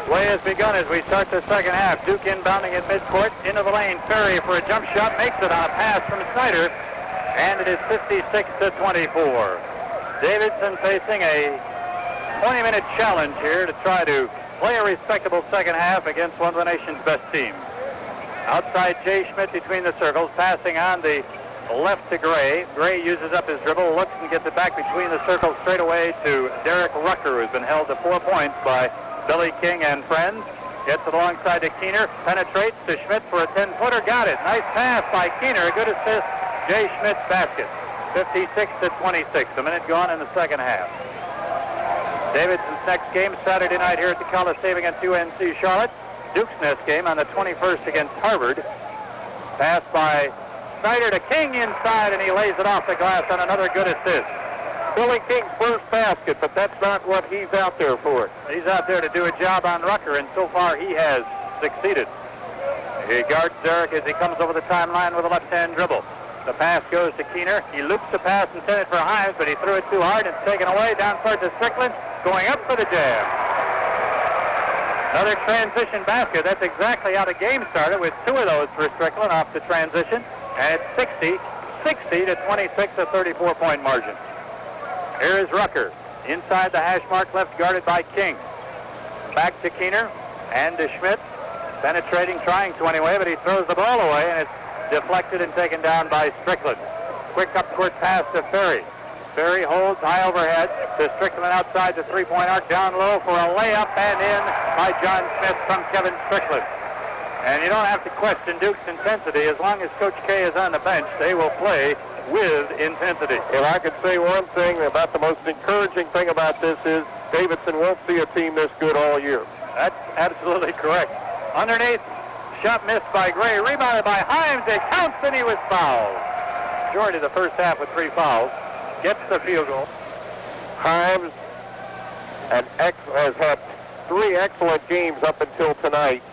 Play has begun as we start the second half. Duke inbounding at midcourt, into the lane. Ferry for a jump shot, makes it on a pass from Snyder, and it is 56-24. Davidson facing a 20-minute challenge here to try to play a respectable second half against one of the nation's best teams. Outside Jay Schmitt between the circles, passing on the left to Gray. Gray uses up his dribble, looks and gets it back between the circles straight away to Derek Rucker, who's been held to 4 points by Billy King and friends. Gets it alongside to Keener, penetrates to Schmitt for a 10-footer, got it. Nice pass by Keener, a good assist. Jay Schmitt's basket. 56-26, a minute gone in the second half. Davidson's next game Saturday night here at the Coliseum against UNC Charlotte. Duke's next game on the 21st against Harvard. Pass by Snyder to King inside, and he lays it off the glass on another good assist. Billy King's first basket, but that's not what he's out there for. He's out there to do a job on Rucker, and so far he has succeeded. He guards Derek as he comes over the timeline with a left-hand dribble. The pass goes to Keener. He loops the pass intended for Himes, but he threw it too hard. It's taken away down court to Strickland, going up for the jam. Another transition basket. That's exactly how the game started, with 2 of those for Strickland off the transition. And it's 60-26, a 34-point margin. Here is Rucker. Inside the hash mark, left guarded by King. Back to Keener and to Schmitt. Penetrating, trying to anyway, but he throws the ball away, and it's deflected and taken down by Strickland. Quick up-court pass to Ferry. Ferry holds high overhead to Strickland outside the three-point arc, down low for a layup and in by John Schmitt from Kevin Strickland. And you don't have to question Duke's intensity. As long as Coach K is on the bench, they will play with intensity. If I could say one thing about the most encouraging thing about this is Davidson won't see a team this good all year. That's absolutely correct. Underneath, shot missed by Gray, rebounded by Himes. It counts, and he was fouled. Majority of the first half with 3 fouls. Gets the field goal. Himes has had 3 excellent games up until tonight.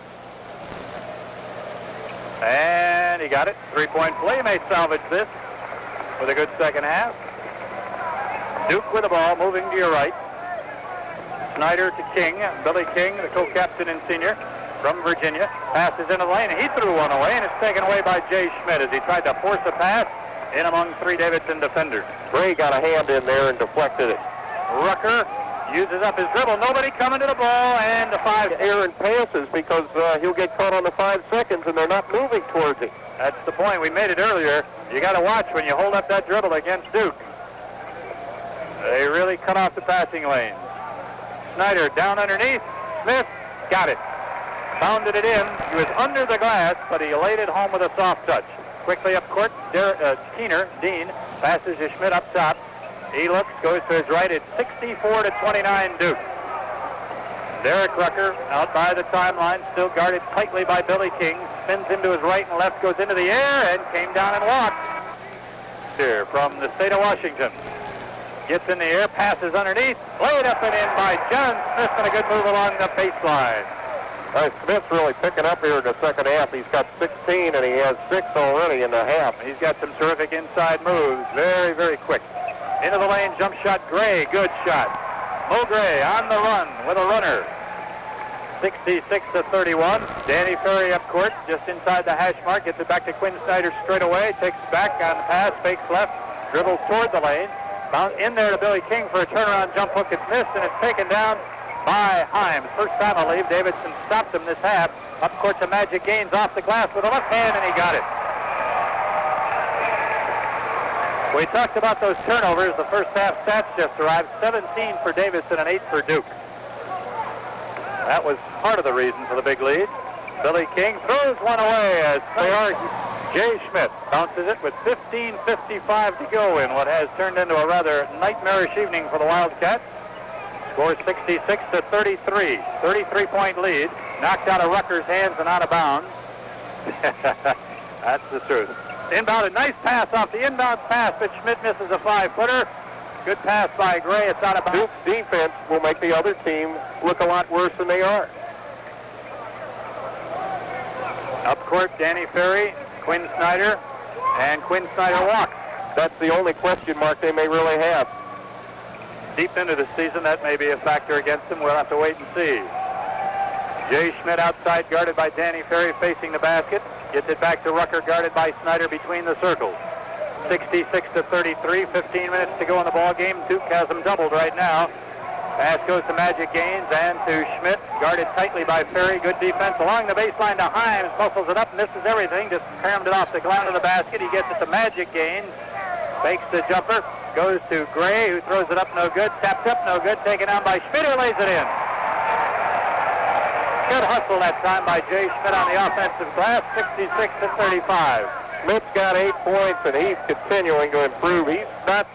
And he got it. 3-point play. May salvage this with a good second half. Duke with the ball, moving to your right. Snyder to King. Billy King, the co-captain and senior from Virginia, passes into the lane. He threw one away, and it's taken away by Jay Schmitt as he tried to force a pass in among 3 Davidson defenders. Gray got a hand in there and deflected it. Rucker uses up his dribble. Nobody coming to the ball, and the 5 errant passes because he'll get caught on the 5 seconds, and they're not moving towards it. That's the point. We made it earlier. You got to watch when you hold up that dribble against Duke. They really cut off the passing lanes. Snyder down underneath. Smith got it. Pounded it in. He was under the glass, but he laid it home with a soft touch. Quickly up court, Keener, Dean, passes to Schmitt up top. He looks, goes to his right. It's 64-29 Duke. Derek Rucker out by the timeline, still guarded tightly by Billy King. Spins into his right and left, goes into the air, and came down and walked. Here from the state of Washington. Gets in the air, passes underneath, laid up and in by John Smith, and a good move along the baseline. Smith's really picking up here in the second half. He's got 16, and he has 6 already in the half. He's got some terrific inside moves, very, very quick. Into the lane, jump shot, Gray, good shot. Mo Gray on the run with a runner. 66-31. Danny Ferry up court, just inside the hash mark, gets it back to Quinn Snyder straight away, takes it back on the pass, fakes left, dribbles toward the lane, bounce in there to Billy King for a turnaround jump hook. It's missed, and it's taken down by Himes. First time I believe Davidson stopped him this half. Up court to Magic Gaines off the glass with a left hand, and he got it. We talked about those turnovers. The first half stats just arrived. 17 for Davidson and 8 for Duke. That was part of the reason for the big lead. Billy King throws one away as they argue. Jay Schmitt bounces it with 15:55 to go in what has turned into a rather nightmarish evening for the Wildcats. Score 66-33. 33-point lead. Knocked out of Rutgers' hands and out of bounds. That's the truth. Inbound, a nice pass off the inbound pass, but Schmitt misses a 5-footer. Good pass by Gray. It's out of bounds. Duke's defense will make the other team look a lot worse than they are. Up court, Danny Ferry, Quinn Snyder, and Quinn Snyder walks. That's the only question mark they may really have. Deep into the season, that may be a factor against them. We'll have to wait and see. Jay Schmitt outside, guarded by Danny Ferry, facing the basket. Gets it back to Rucker, guarded by Snyder between the circles. 66-33, 15 minutes to go in the ball game. Duke has them doubled right now. Pass goes to Magic Gaines and to Schmitt, guarded tightly by Ferry. Good defense along the baseline to Himes. Muscles it up, misses everything. Just crammed it off the ground of the basket. He gets it to Magic Gaines. Fakes the jumper. Goes to Gray, who throws it up, no good. Tapped up, no good. Taken down by Schmitt, who lays it in. Good hustle that time by Jay Schmitt on the offensive glass, 66-35. Schmitt's got 8 points, and he's continuing to improve. He's not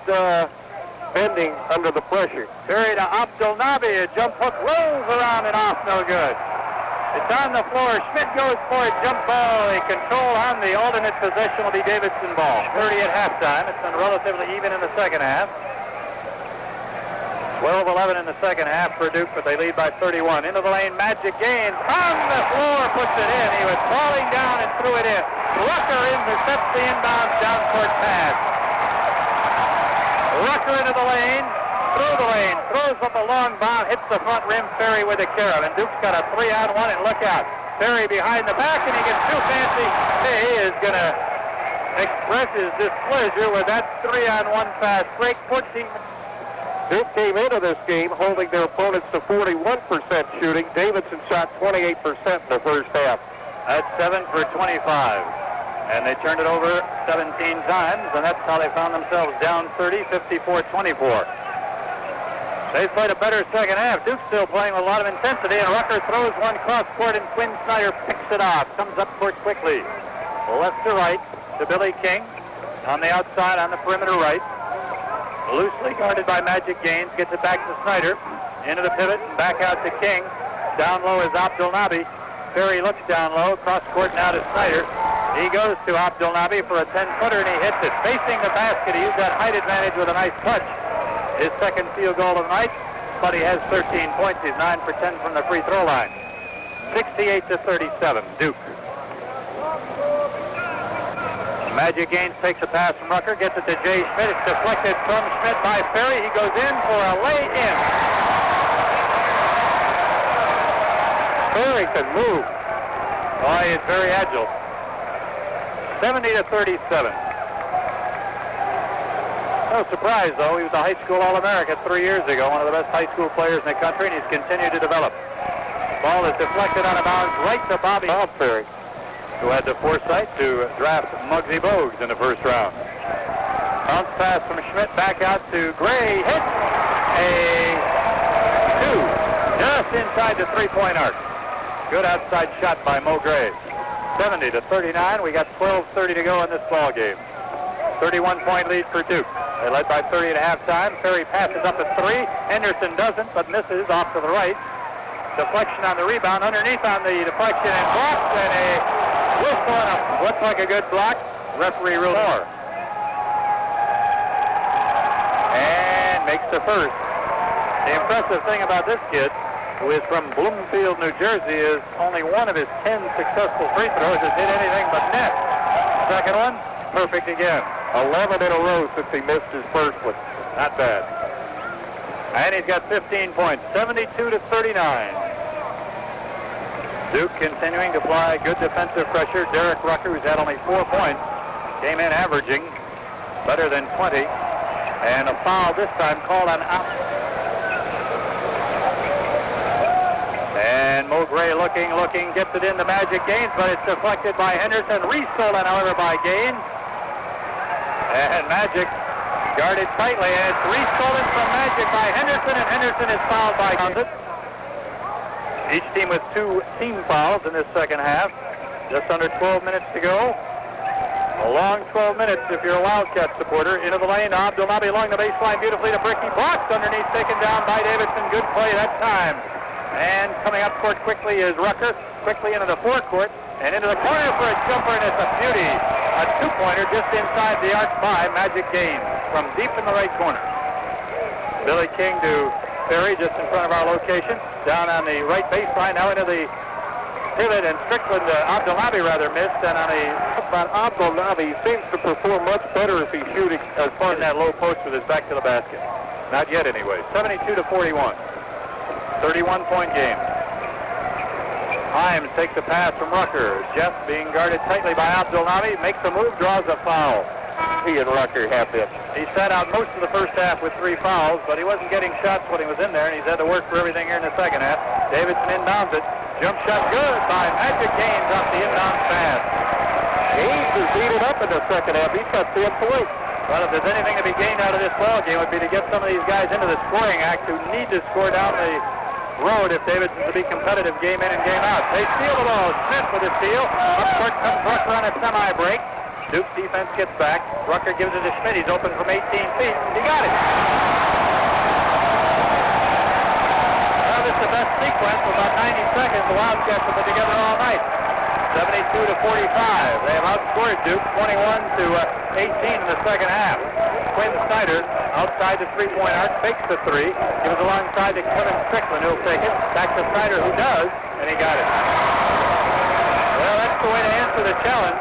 bending under the pressure. Ferry to Abdelnabi, a jump hook, rolls around and off, no good. It's on the floor. Schmitt goes for a jump ball. A control on the alternate possession will be Davidson ball. 30 at halftime. It's been relatively even in the second half. 12-11 in the second half for Duke, but they lead by 31. Into the lane, Magic Gaines on the floor, puts it in. He was falling down and threw it in. Rucker intercepts the inbound down court pass. Rucker into the lane, through the lane, throws up a long bomb, hits the front rim. Ferry with a carry, and Duke's got a 3-on-1, and look out. Ferry behind the back, and he gets too fancy. He is going to express his displeasure with that 3-on-1 fast break. 14. Duke came into this game holding their opponents to 41% shooting. Davidson shot 28% in the first half. That's 7 for 25. And they turned it over 17 times, and that's how they found themselves down 30, 54-24. They played a better second half. Duke's still playing with a lot of intensity, and Rucker throws one cross court, and Quinn Snyder picks it off. Comes up court quickly. Left to right to Billy King. On the outside, on the perimeter right. Loosely guarded by Magic Gaines. Gets it back to Snyder. Into the pivot, and back out to King. Down low is Abdelnabi. Ferry looks down low. Cross court now to Snyder. He goes to Abdelnabi for a 10-footer, and he hits it. Facing the basket, he used that height advantage with a nice touch. His second field goal of the night, but he has 13 points. He's 9 for 10 from the free throw line. 68-37, Duke. Magic Gaines takes a pass from Rucker, gets it to Jay Schmitt. It's deflected from Schmitt by Ferry. He goes in for a lay-in. Ferry can move. Oh, he is very agile. 70-37. No surprise, though. He was a high school All-American 3 years ago, one of the best high school players in the country, and he's continued to develop. Ball is deflected out of bounds right to Bobby Ferry, who had the foresight to draft Muggsy Bogues in the first round. Bounce pass from Schmitt back out to Gray. Hit a 2 just inside the three-point arc. Good outside shot by Mo Gray. 70-39. We got 12:30 to go in this ball game. 31-point lead for Duke. They led by 30 at halftime. Ferry passes up a 3. Henderson doesn't, but misses off to the right. Deflection on the rebound. Underneath on the deflection and blocked, and a whistle and a looks like a good block. Referee ruled more. And makes the first. The impressive thing about this kid, who is from Bloomfield, New Jersey, is only one of his 10 successful free throws has hit anything but net. Second one, perfect again. 11 in a row since he missed his first one. Not bad. And he's got 15 points, 72-39. Duke continuing to apply good defensive pressure. Derek Rucker, who's had only 4 points, came in averaging better than 20. And a foul this time called on out. And Mo Gray looking, gets it into Magic Gaines, but it's deflected by Henderson. Restolen, however, by Gaines. And Magic guarded tightly, and it's restolen from Magic by Henderson, and Henderson is fouled by Condit. Each team with 2 team fouls in this second half. Just under 12 minutes to go. A long 12 minutes if you're a Wildcat supporter. Into the lane, Abdelnabi along the baseline beautifully to Bricky. Blocked underneath, taken down by Davidson. Good play that time. And coming up court quickly is Rucker. Quickly into the forecourt and into the corner for a jumper, and it's a beauty. A two-pointer just inside the arc by Magic Gaines from deep in the right corner. Billy King to Perry just in front of our location. Down on the right baseline, now into the pivot, and Strickland, Abdelnabi rather missed, and on Abdelnabi seems to perform much better as he's shooting as far as that low post with his back to the basket. Not yet anyway. 72-41. 31-point game. Himes takes a pass from Rucker. Jeff being guarded tightly by Abdelnabi, makes a move, draws a foul. He and Rucker have been. He sat out most of the first half with 3 fouls, but he wasn't getting shots when he was in there, and he's had to work for everything here in the second half. Davidson inbounds it. Jump shot good by Magic Gaines off the inbound pass. Gaines has beat it up in the second half. He's got 10 points. Well, if there's anything to be gained out of this ball game, it would be to get some of these guys into the scoring act who need to score down the road if Davidson's to be competitive game in and game out. They steal the ball. Schmitt with a steal. Up court comes Rucker on a semi-break. Duke defense gets back. Rucker gives it to Schmitt. He's open from 18 feet. He got it. Well, this is the best sequence. About 90 seconds. The Wildcats have been together all night. 72-45. They have outscored Duke 21-18 in the second half. Quinn Snyder outside the three-point arc, fakes the three, gives it alongside to Kevin Strickland, who'll take it. Back to Snyder, who does, and he got it. Well, that's the way to answer the challenge.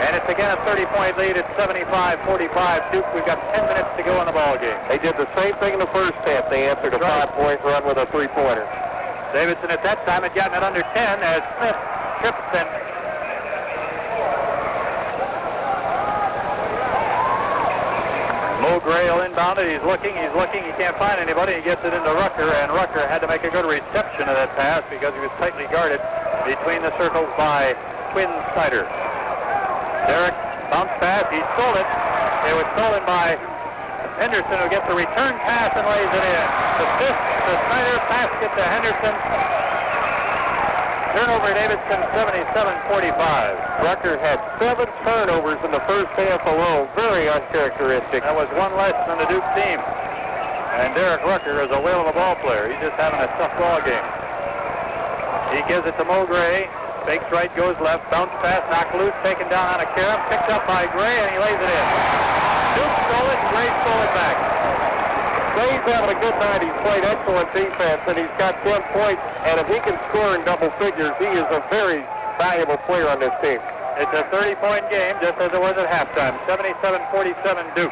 And it's again a 30-point lead. It's 75-45. Duke, we've got 10 minutes to go in the ball game. They did the same thing in the first half. They answered a 5-point run with a three-pointer. Davidson at that time had gotten it under 10 as Smith trips and Mo Gray will inbound it. He's looking. He can't find anybody. He gets it into Rucker, and Rucker had to make a good reception of that pass because he was tightly guarded between the circles by Quinn Snyder. Derek bounce pass. He stole it. It was stolen by Henderson, who gets the return pass and lays it in. The fifth, the Snyder basket to Henderson. Turnover Davidson 77-45. Rucker had 7 turnovers in the first half alone. Very uncharacteristic. That was one less than the Duke team. And Derek Rucker is a whale of a ball player. He's just having a tough ball game. He gives it to Mo Gray. Fakes right, goes left. Bounce pass, knocked loose, taken down on a carom. Picked up by Gray, and he lays it in. Duke stole it, and Gray stole it back. Gray's having a good night. He's played excellent defense, and he's got 10 points. And if he can score in double figures, he is a very valuable player on this team. It's a 30-point game, just as it was at halftime. 77-47 Duke.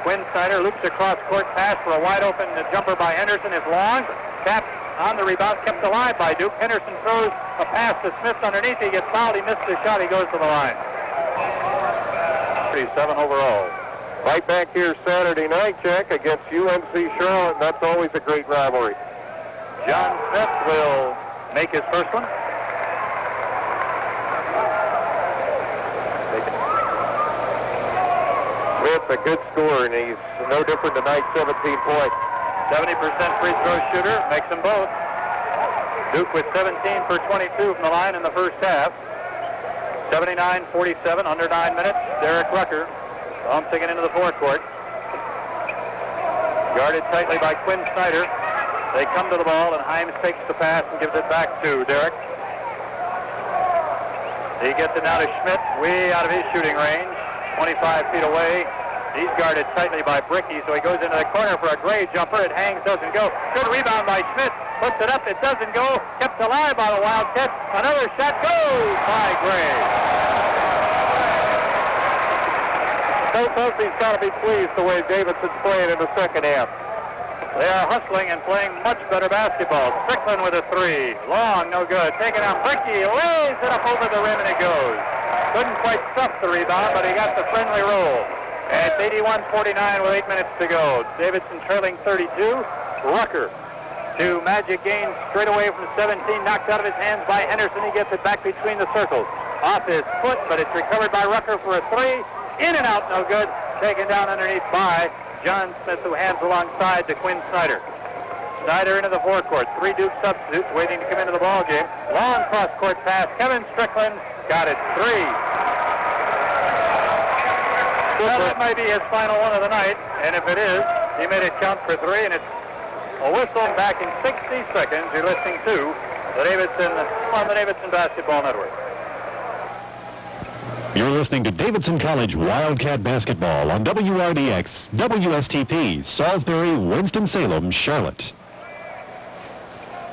Quinn Snyder loops across court pass for a wide-open jumper by Henderson. Is long. Tapped on the rebound, kept alive by Duke. Henderson throws a pass to Smith underneath. He gets fouled. He missed the shot. He goes to the line. 37 overall. Right back here Saturday night, Jack, against UNC Charlotte. That's always a great rivalry. John Smith will make his first one. Smith, a good scorer, and he's no different tonight, 17 points. 70% free throw shooter, makes them both. Duke with 17 for 22 from the line in the first half. 79-47, under 9 minutes. Derek Rucker bouncing it into the forecourt. Guarded tightly by Quinn Snyder. They come to the ball, and Himes takes the pass and gives it back to Derek. He gets it now to Schmitt, way out of his shooting range, 25 feet away. He's guarded tightly by Bricky, so he goes into the corner for a Gray jumper. It hangs, doesn't go. Good rebound by Schmitt. Puts it up, it doesn't go. Kept alive by the Wildcats. Another shot goes by Gray. Coach Hussey's got to be pleased the way Davidson's playing in the second half. They are hustling and playing much better basketball. Strickland with a three. Long, no good. Taken on Bricky. Lays it up over the rim, and it goes. Couldn't quite stuff the rebound, but he got the friendly roll. And it's 81-49 with 8 minutes to go. Davidson trailing 32. Rucker to Magic Gaines straight away from 17. Knocked out of his hands by Henderson. He gets it back between the circles. Off his foot, but it's recovered by Rucker for a three. In and out, no good. Taken down underneath by John Smith, who hands alongside to Quinn Snyder. Snyder into the forecourt. 3 Duke substitutes waiting to come into the ball game. Long cross-court pass. Kevin Strickland got it. 3. Well, that might be his final one of the night, and if it is, he made it count for 3, and it's a whistle back in 60 seconds. You're listening to the Davidson on the Davidson Basketball Network. You're listening to Davidson College Wildcat Basketball on WRDX, WSTP, Salisbury, Winston-Salem, Charlotte.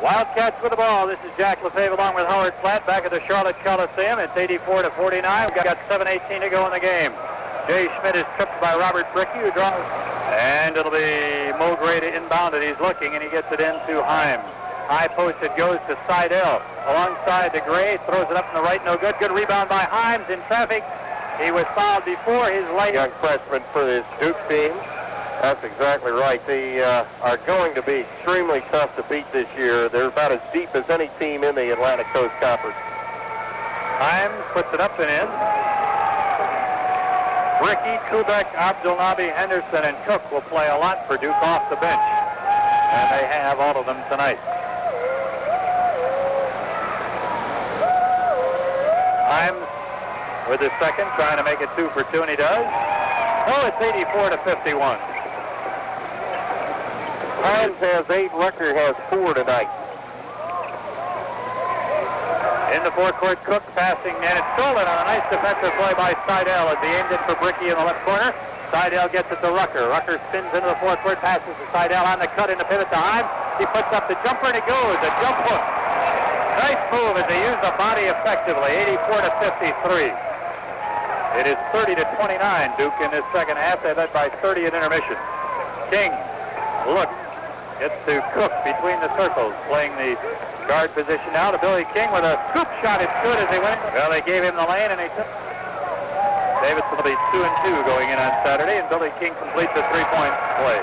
Wildcats with the ball. This is Jack Lefebvre along with Howard Platt back at the Charlotte Coliseum. It's 84-49. We've got 7:18 to go in the game. Jay Schmitt is tripped by Robert Bricky, who draws. And it'll be Mo Gray to inbound it. He's looking, and he gets it into Himes. High post, it goes to Seidel. Alongside to Gray, throws it up in the right, no good. Good rebound by Himes in traffic. He was fouled before his late young freshman for this Duke team. That's exactly right. They are going to be extremely tough to beat this year. They're about as deep as any team in the Atlantic Coast Conference. Himes puts it up and in. Bricky, Kubek, Abdelnaby, Henderson, and Cook will play a lot for Duke off the bench. And they have all of them tonight. Himes with his second, trying to make it 2 for 2, and he does. Oh, it's 84-51. Himes has 8, Rucker has 4 tonight. In the forecourt, Cook passing, and it's stolen on a nice defensive play by Seidel as he aimed it for Bricky in the left corner. Seidel gets it to Rucker. Rucker spins into the forecourt, passes to Seidel on the cut in the pivot to Himes. He puts up the jumper, and it goes. A jump hook. Nice move as they use the body effectively. 84-53. It is 30-29, Duke in this second half. They led by 30 at intermission. King looks. Gets to Cook between the circles, playing the guard position now to Billy King with a scoop shot. It's good as they went. Well, they gave him the lane, and he took. Davidson will be 2-2 going in on Saturday, and Billy King completes a 3-point play.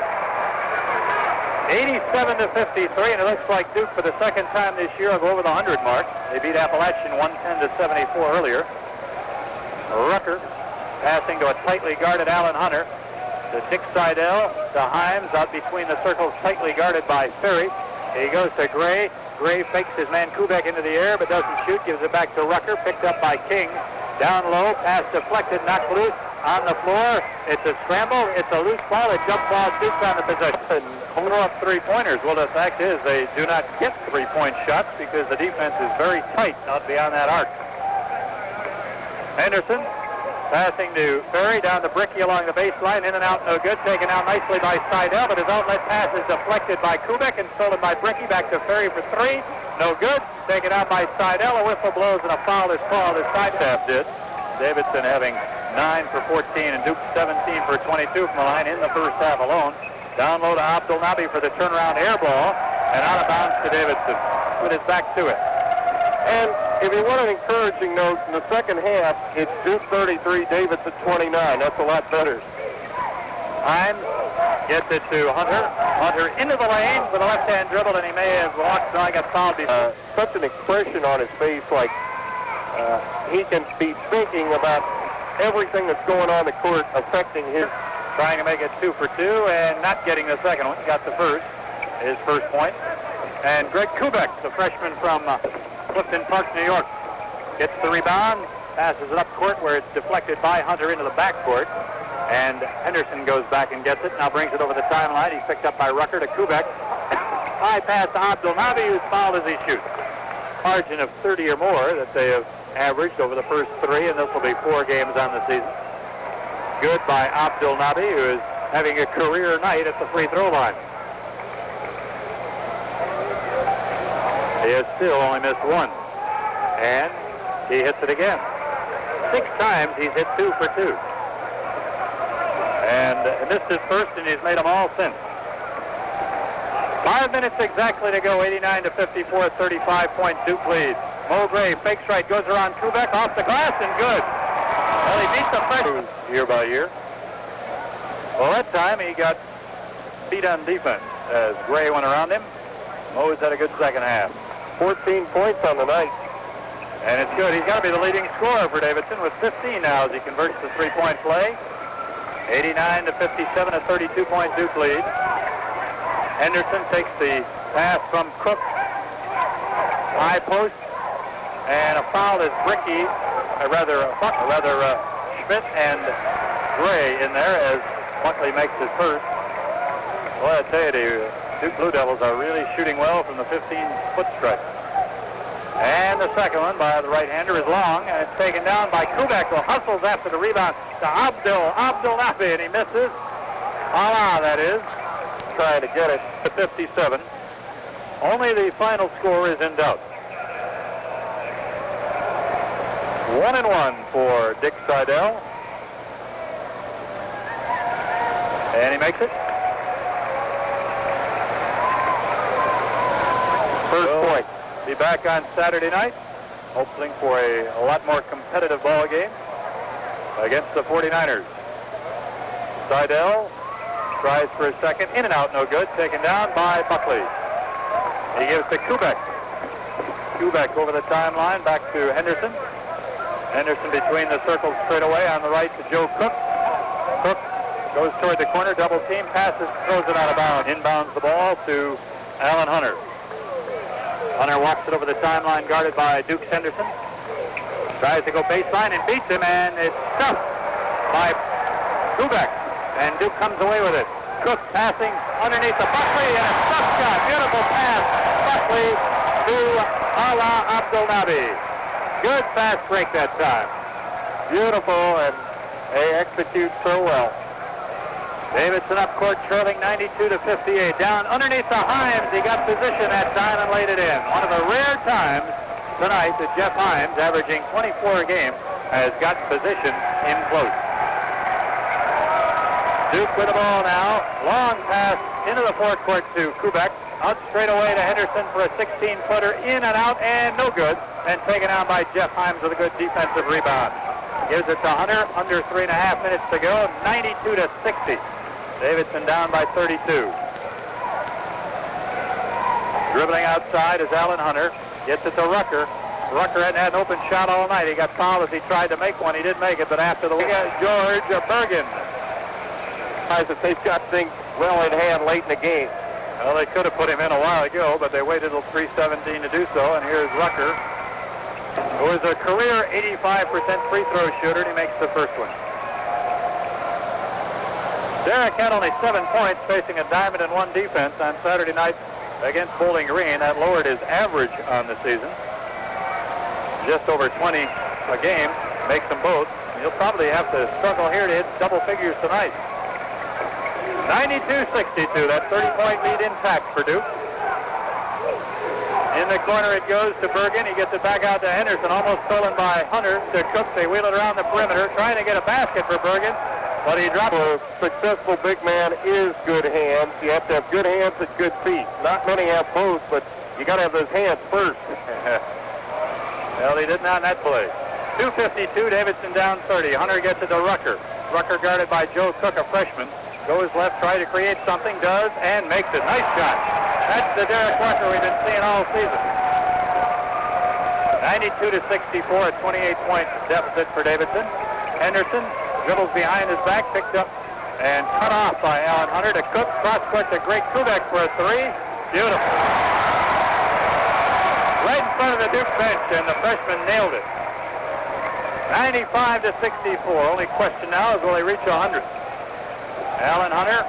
87-53, and it looks like Duke for the second time this year will go over the 100 mark. They beat Appalachian 110-74 earlier. Rucker passing to a tightly guarded Alan Hunter. To Dick Seidel, to Himes, out between the circles, tightly guarded by Ferry. He goes to Gray. Gray fakes his man Kubek into the air, but doesn't shoot. Gives it back to Rucker, picked up by King. Down low, pass deflected, knocked loose. On the floor, it's a scramble. It's a loose ball. A jump ball shoots on the possession. Throw up three-pointers. Well, the fact is they do not get three-point shots because the defense is very tight out beyond that arc. Henderson passing to Ferry, down to Bricky along the baseline, in and out, no good. Taken out nicely by Seidel, but his outlet pass is deflected by Kubek and stolen by Bricky. Back to Ferry for 3, no good. Taken out by Seidel, a whistle blows and a foul is called as Sidestaff did. Davidson having 9 for 14 and Duke 17 for 22 from the line in the first half alone. Down low to Abdelnaby for the turnaround air ball, and out of bounds to Davidson with his back to it. And if you want an encouraging note, in the second half, it's Duke 33, Davidson 29. That's a lot better. Himes gets it to Hunter. Hunter into the lane with a left-hand dribble, and he may have walked, so I got fouled before. Such an expression on his face, like he can be thinking about everything that's going on the court affecting his. Trying to make it 2 for 2 and not getting the second one. Got the first, his first point. And Greg Kubek, the freshman from Clifton Park, New York, gets the rebound, passes it up court where it's deflected by Hunter into the backcourt. And Henderson goes back and gets it. Now brings it over the timeline. He's picked up by Rucker to Kubek. High pass to Abdelnaby, who's fouled as he shoots. Margin of 30 or more that they have averaged over the first 3, and this will be 4 games on the season. Good by Abdelnaby, who is having a career night at the free throw line. He has still only missed 1. And he hits it again. 6 times he's hit 2 for 2. And missed his first, and he's made them all since. 5 minutes exactly to go, 89-54, 35-point Duke lead. Mo Gray fakes right, goes around Kubek, off the glass, and good. Well, he beat the freshman year by year. Well, that time he got beat on defense as Gray went around him. Mo's had a good second half. 14 points on the night. And it's good. He's got to be the leading scorer for Davidson with 15 now as he converts the three-point play. 89-57, a 32-point Duke lead. Henderson takes the pass from Cook. High post. And a foul is Bricky, Schmitt and Gray in there as Buckley makes his first. Well, I tell you, the Duke Blue Devils are really shooting well from the 15-foot stripe. And the second one by the right-hander is long, and it's taken down by Kubek, who hustles after the rebound to Abdul Nafi, and he misses. Allah, that is. Trying to get it to 57. Only the final score is in doubt. 1-1 for Dick Seidel. And he makes it. First point. Be back on Saturday night, hoping for a lot more competitive ball game against the 49ers. Seidel tries for a second, in and out, no good, taken down by Buckley. He gives to Kubek. Kubek over the timeline, back to Henderson. Henderson between the circles straight away on the right to Joe Cook. Cook goes toward the corner, double team, passes, throws it out of bounds. Inbounds the ball to Alan Hunter. Hunter walks it over the timeline, guarded by Duke Henderson. Tries to go baseline and beats him, and it's stuffed by Kubek. And Duke comes away with it. Cook passing underneath the Buckley, and a stuff shot. Beautiful pass. Buckley to Allah Abdul Nabi. Good fast break that time. Beautiful, and they execute so well. Davidson up court, trailing 92-58. Down underneath the Himes. He got position that time and laid it in. One of the rare times tonight that Jeff Himes, averaging 24 a game, has got position in close. Duke with the ball now. Long pass into the forecourt to Kubek. Out straight away to Henderson for a 16-footer. In and out, and no good. And taken out by Jeff Himes with a good defensive rebound. Gives it to Hunter. Under 3.5 minutes to go. 92-60. Davidson down by 32. Dribbling outside is Alan Hunter. Gets it to Rucker. Rucker hadn't had an open shot all night. He got fouled as he tried to make one. He did make it, but after the George Bergen. As if they've got things well in hand late in the game. Well, they could have put him in a while ago, but they waited till 3:17 to do so. And here's Rucker, who is a career 85% free throw shooter, and he makes the first one. Derek had only 7 points, facing a diamond and 1 defense on Saturday night against Bowling Green. That lowered his average on the season. Just over 20 a game makes them both. He'll probably have to struggle here to hit double figures tonight. 92-62, that 30-point lead intact for Duke. In the corner it goes to Bergen. He gets it back out to Henderson, almost stolen by Hunter to Cook. They wheel it around the perimeter, trying to get a basket for Bergen, but he drops it. A successful big man is good hands. You have to have good hands and good feet. Not many have both, but you got to have those hands first. Well, he did not in that play. 2:52, Davidson down 30. Hunter gets it to Rucker. Rucker guarded by Joe Cook, a freshman. Goes left, try to create something, does, and makes it. Nice shot. That's the Derek Rucker we've been seeing all season. 92-64, a 28-point deficit for Davidson. Henderson dribbles behind his back, picked up and cut off by Alan Hunter to Cook. Cross-court to Greg Kubek for a 3. Beautiful. Right in front of the Duke bench, and the freshman nailed it. 95-64. Only question now is will he reach 100? Alan Hunter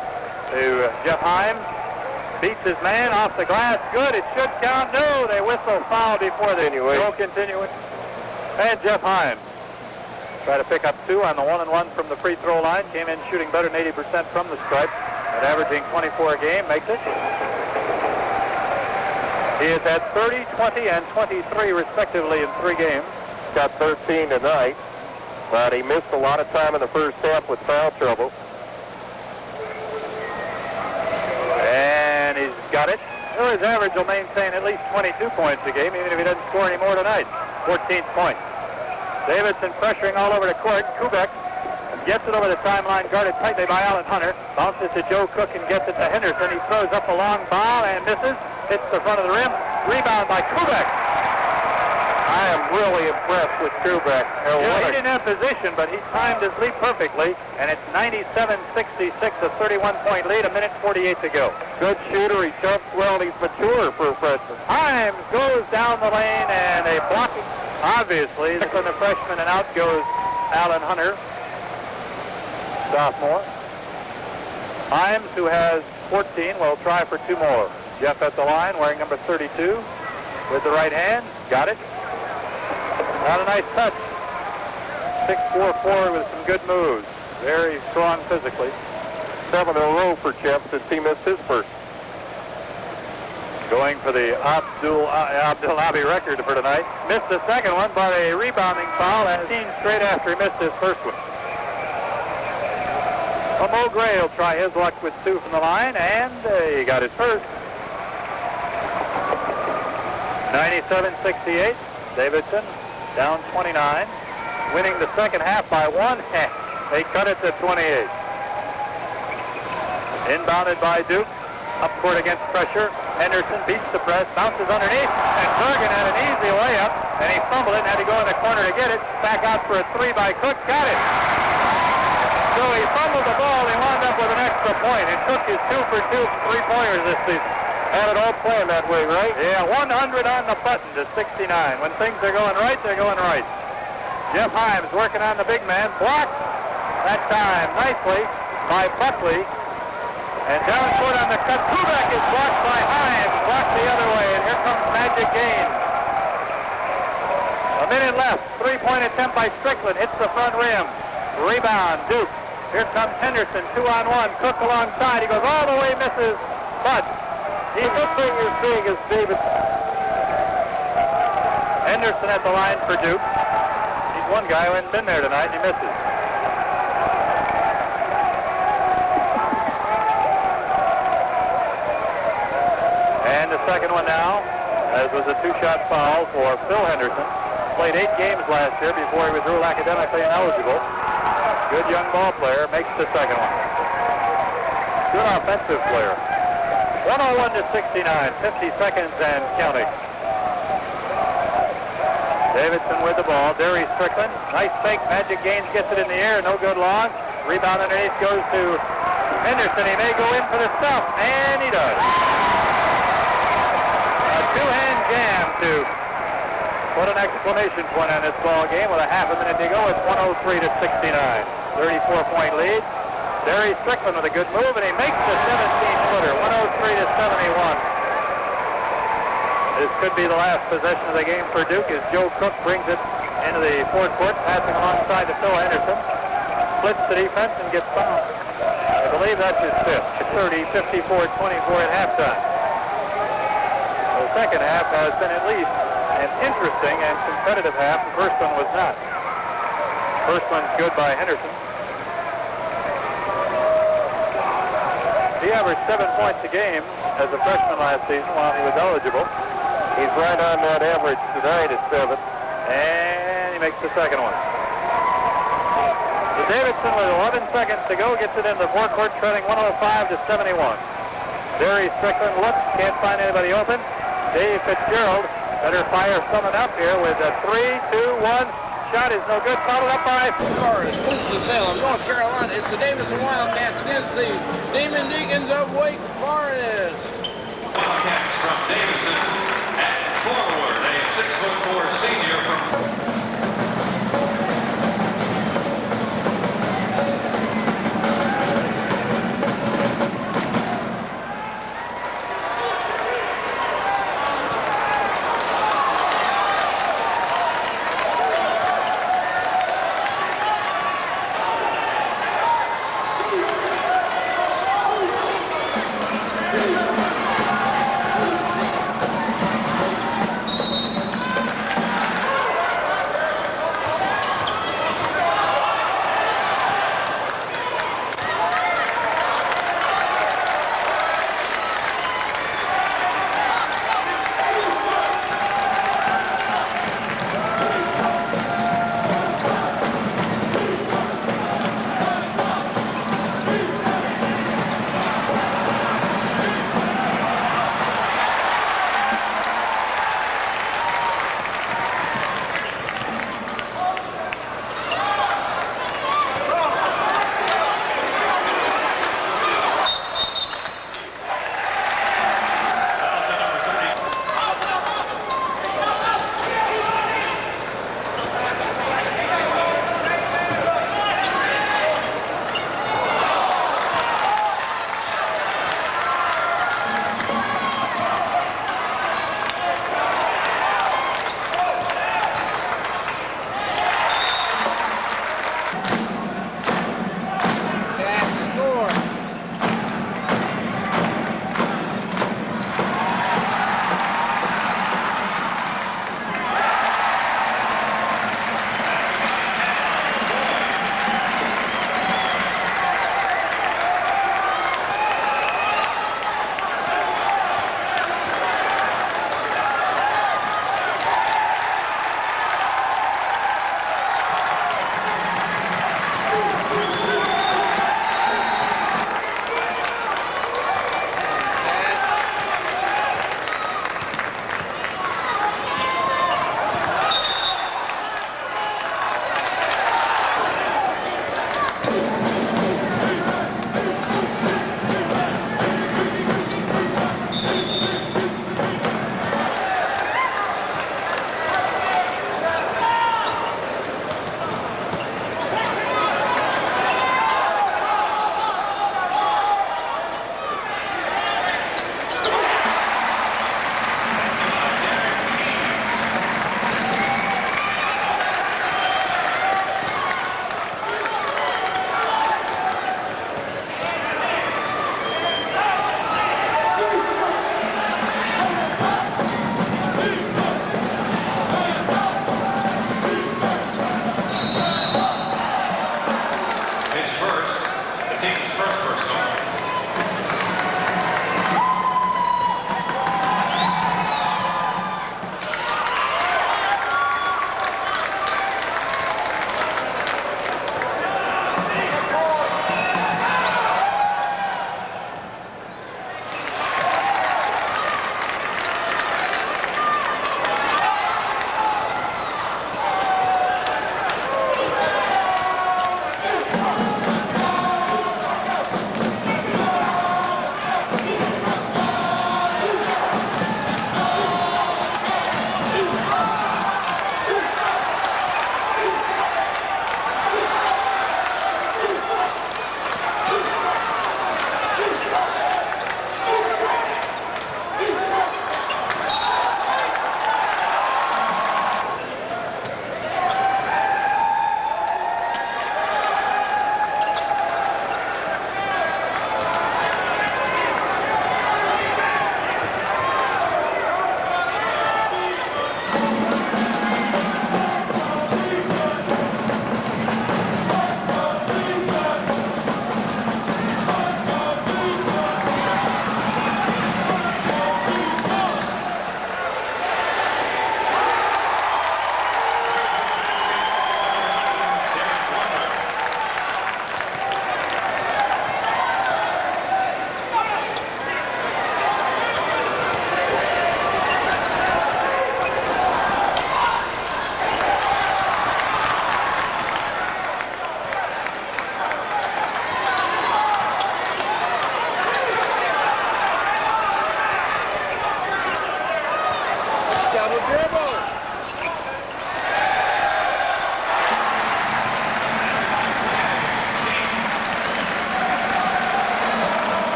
to Jeff Himes. Beats his man off the glass. Good. It should count. No, they whistle foul before they go continuing. And Jeff Himes try to pick up 2 on the 1-and-1 from the free throw line. Came in shooting better than 80% from the stripe and averaging 24 a game. Makes it. He has had 30, 20, and 23 respectively in 3 games. Got 13 tonight, but he missed a lot of time in the first half with foul trouble. And he's got it. Well, his average will maintain at least 22 points a game, even if he doesn't score any more tonight. 14th point. Davidson pressuring all over the court. Kubek gets it over the timeline, guarded tightly by Alan Hunter. Bounces to Joe Cook and gets it to Henderson. He throws up a long ball and misses. Hits the front of the rim. Rebound by Kubek. I am really impressed with Kubek. He didn't have position, but he timed his lead perfectly, and it's 97-66, a 31-point lead, 1:48 to go. Good shooter. He jumps well, and he's mature for a freshman. Himes goes down the lane, and a blocking, obviously, from the freshman, and out goes Alan Hunter. sophomore. Himes, who has 14, will try for 2 more. Jeff at the line, wearing number 32, with the right hand. Got it. Not a nice touch. 6'4" forward with some good moves. Very strong physically. 7 in a row for Jeff since he missed his first. Going for the Abdulabi record for tonight. Missed the second one, but a rebounding foul, and 15 straight after he missed his first one. Mo Gray will try his luck with 2 from the line, and he got his first. 97-68. Davidson down 29. Winning the second half by 1. They cut it to 28. Inbounded by Duke. Up court against pressure. Henderson beats the press, bounces underneath, and Bergen had an easy layup, and he fumbled it and had to go in the corner to get it. Back out for a 3 by Cook. Got it. So he fumbled the ball. He wound up with an extra point. And Cook is 2 for 2 3-pointers this season. Had it all planned that way, right? Yeah, 100 on the button to 69. When things are going right, they're going right. Jeff Himes working on the big man. Blocked that time nicely by Buckley. And down court on the cut. Kubek is blocked by Himes. Blocked the other way. And here comes Magic Gaines. A minute left. 3-point attempt by Strickland. Hits the front rim. Rebound. Duke. Here comes Henderson. 2-on-1. Cook alongside. He goes all the way. Misses. But the good thing you're seeing is Davidson. Henderson at the line for Duke. He's one guy who hasn't been there tonight. He misses. And the second one now, as was a 2-shot foul for Phil Henderson. Played 8 games last year before he was ruled academically ineligible. Good young ball player, makes the second one. Good offensive player. 101 to 69, 50 seconds and counting. Davidson with the ball. Derry Strickland. Nice fake. Magic Gaines gets it in the air. No good long. Rebound underneath goes to Henderson. He may go in for the stuff, and he does. A 2-hand jam to put an exclamation point on this ball game with a half a minute to go. It's 103 to 69. 34-point lead. Derry Strickland with a good move, and he makes the 17-footer. 103 to 71. This could be the last possession of the game for Duke as Joe Cook brings it into the forecourt, passing alongside to Phil Henderson. Splits the defense and gets fouled. I believe that's his 5th. 30, 54, 24 at halftime. The second half has been at least an interesting and competitive half. The first one was not. First one's good by Henderson. He averaged 7 points a game as a freshman last season while he was eligible. He's right on that average tonight at 7. And he makes the second one. So Davidson with 11 seconds to go gets it in the forecourt, trailing 105 to 71. Derry Strickland looks, can't find anybody open. Dave Fitzgerald better fire someone up here with a 3, 2, 1. Shot is no good, followed up by Forrest, Winston-Salem, North Carolina. It's the Davidson Wildcats against the Demon Deacons of Wake Forest. Wildcats from Davidson and forward, a 6'4" senior from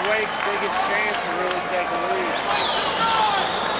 Wake's biggest chance to really take a lead.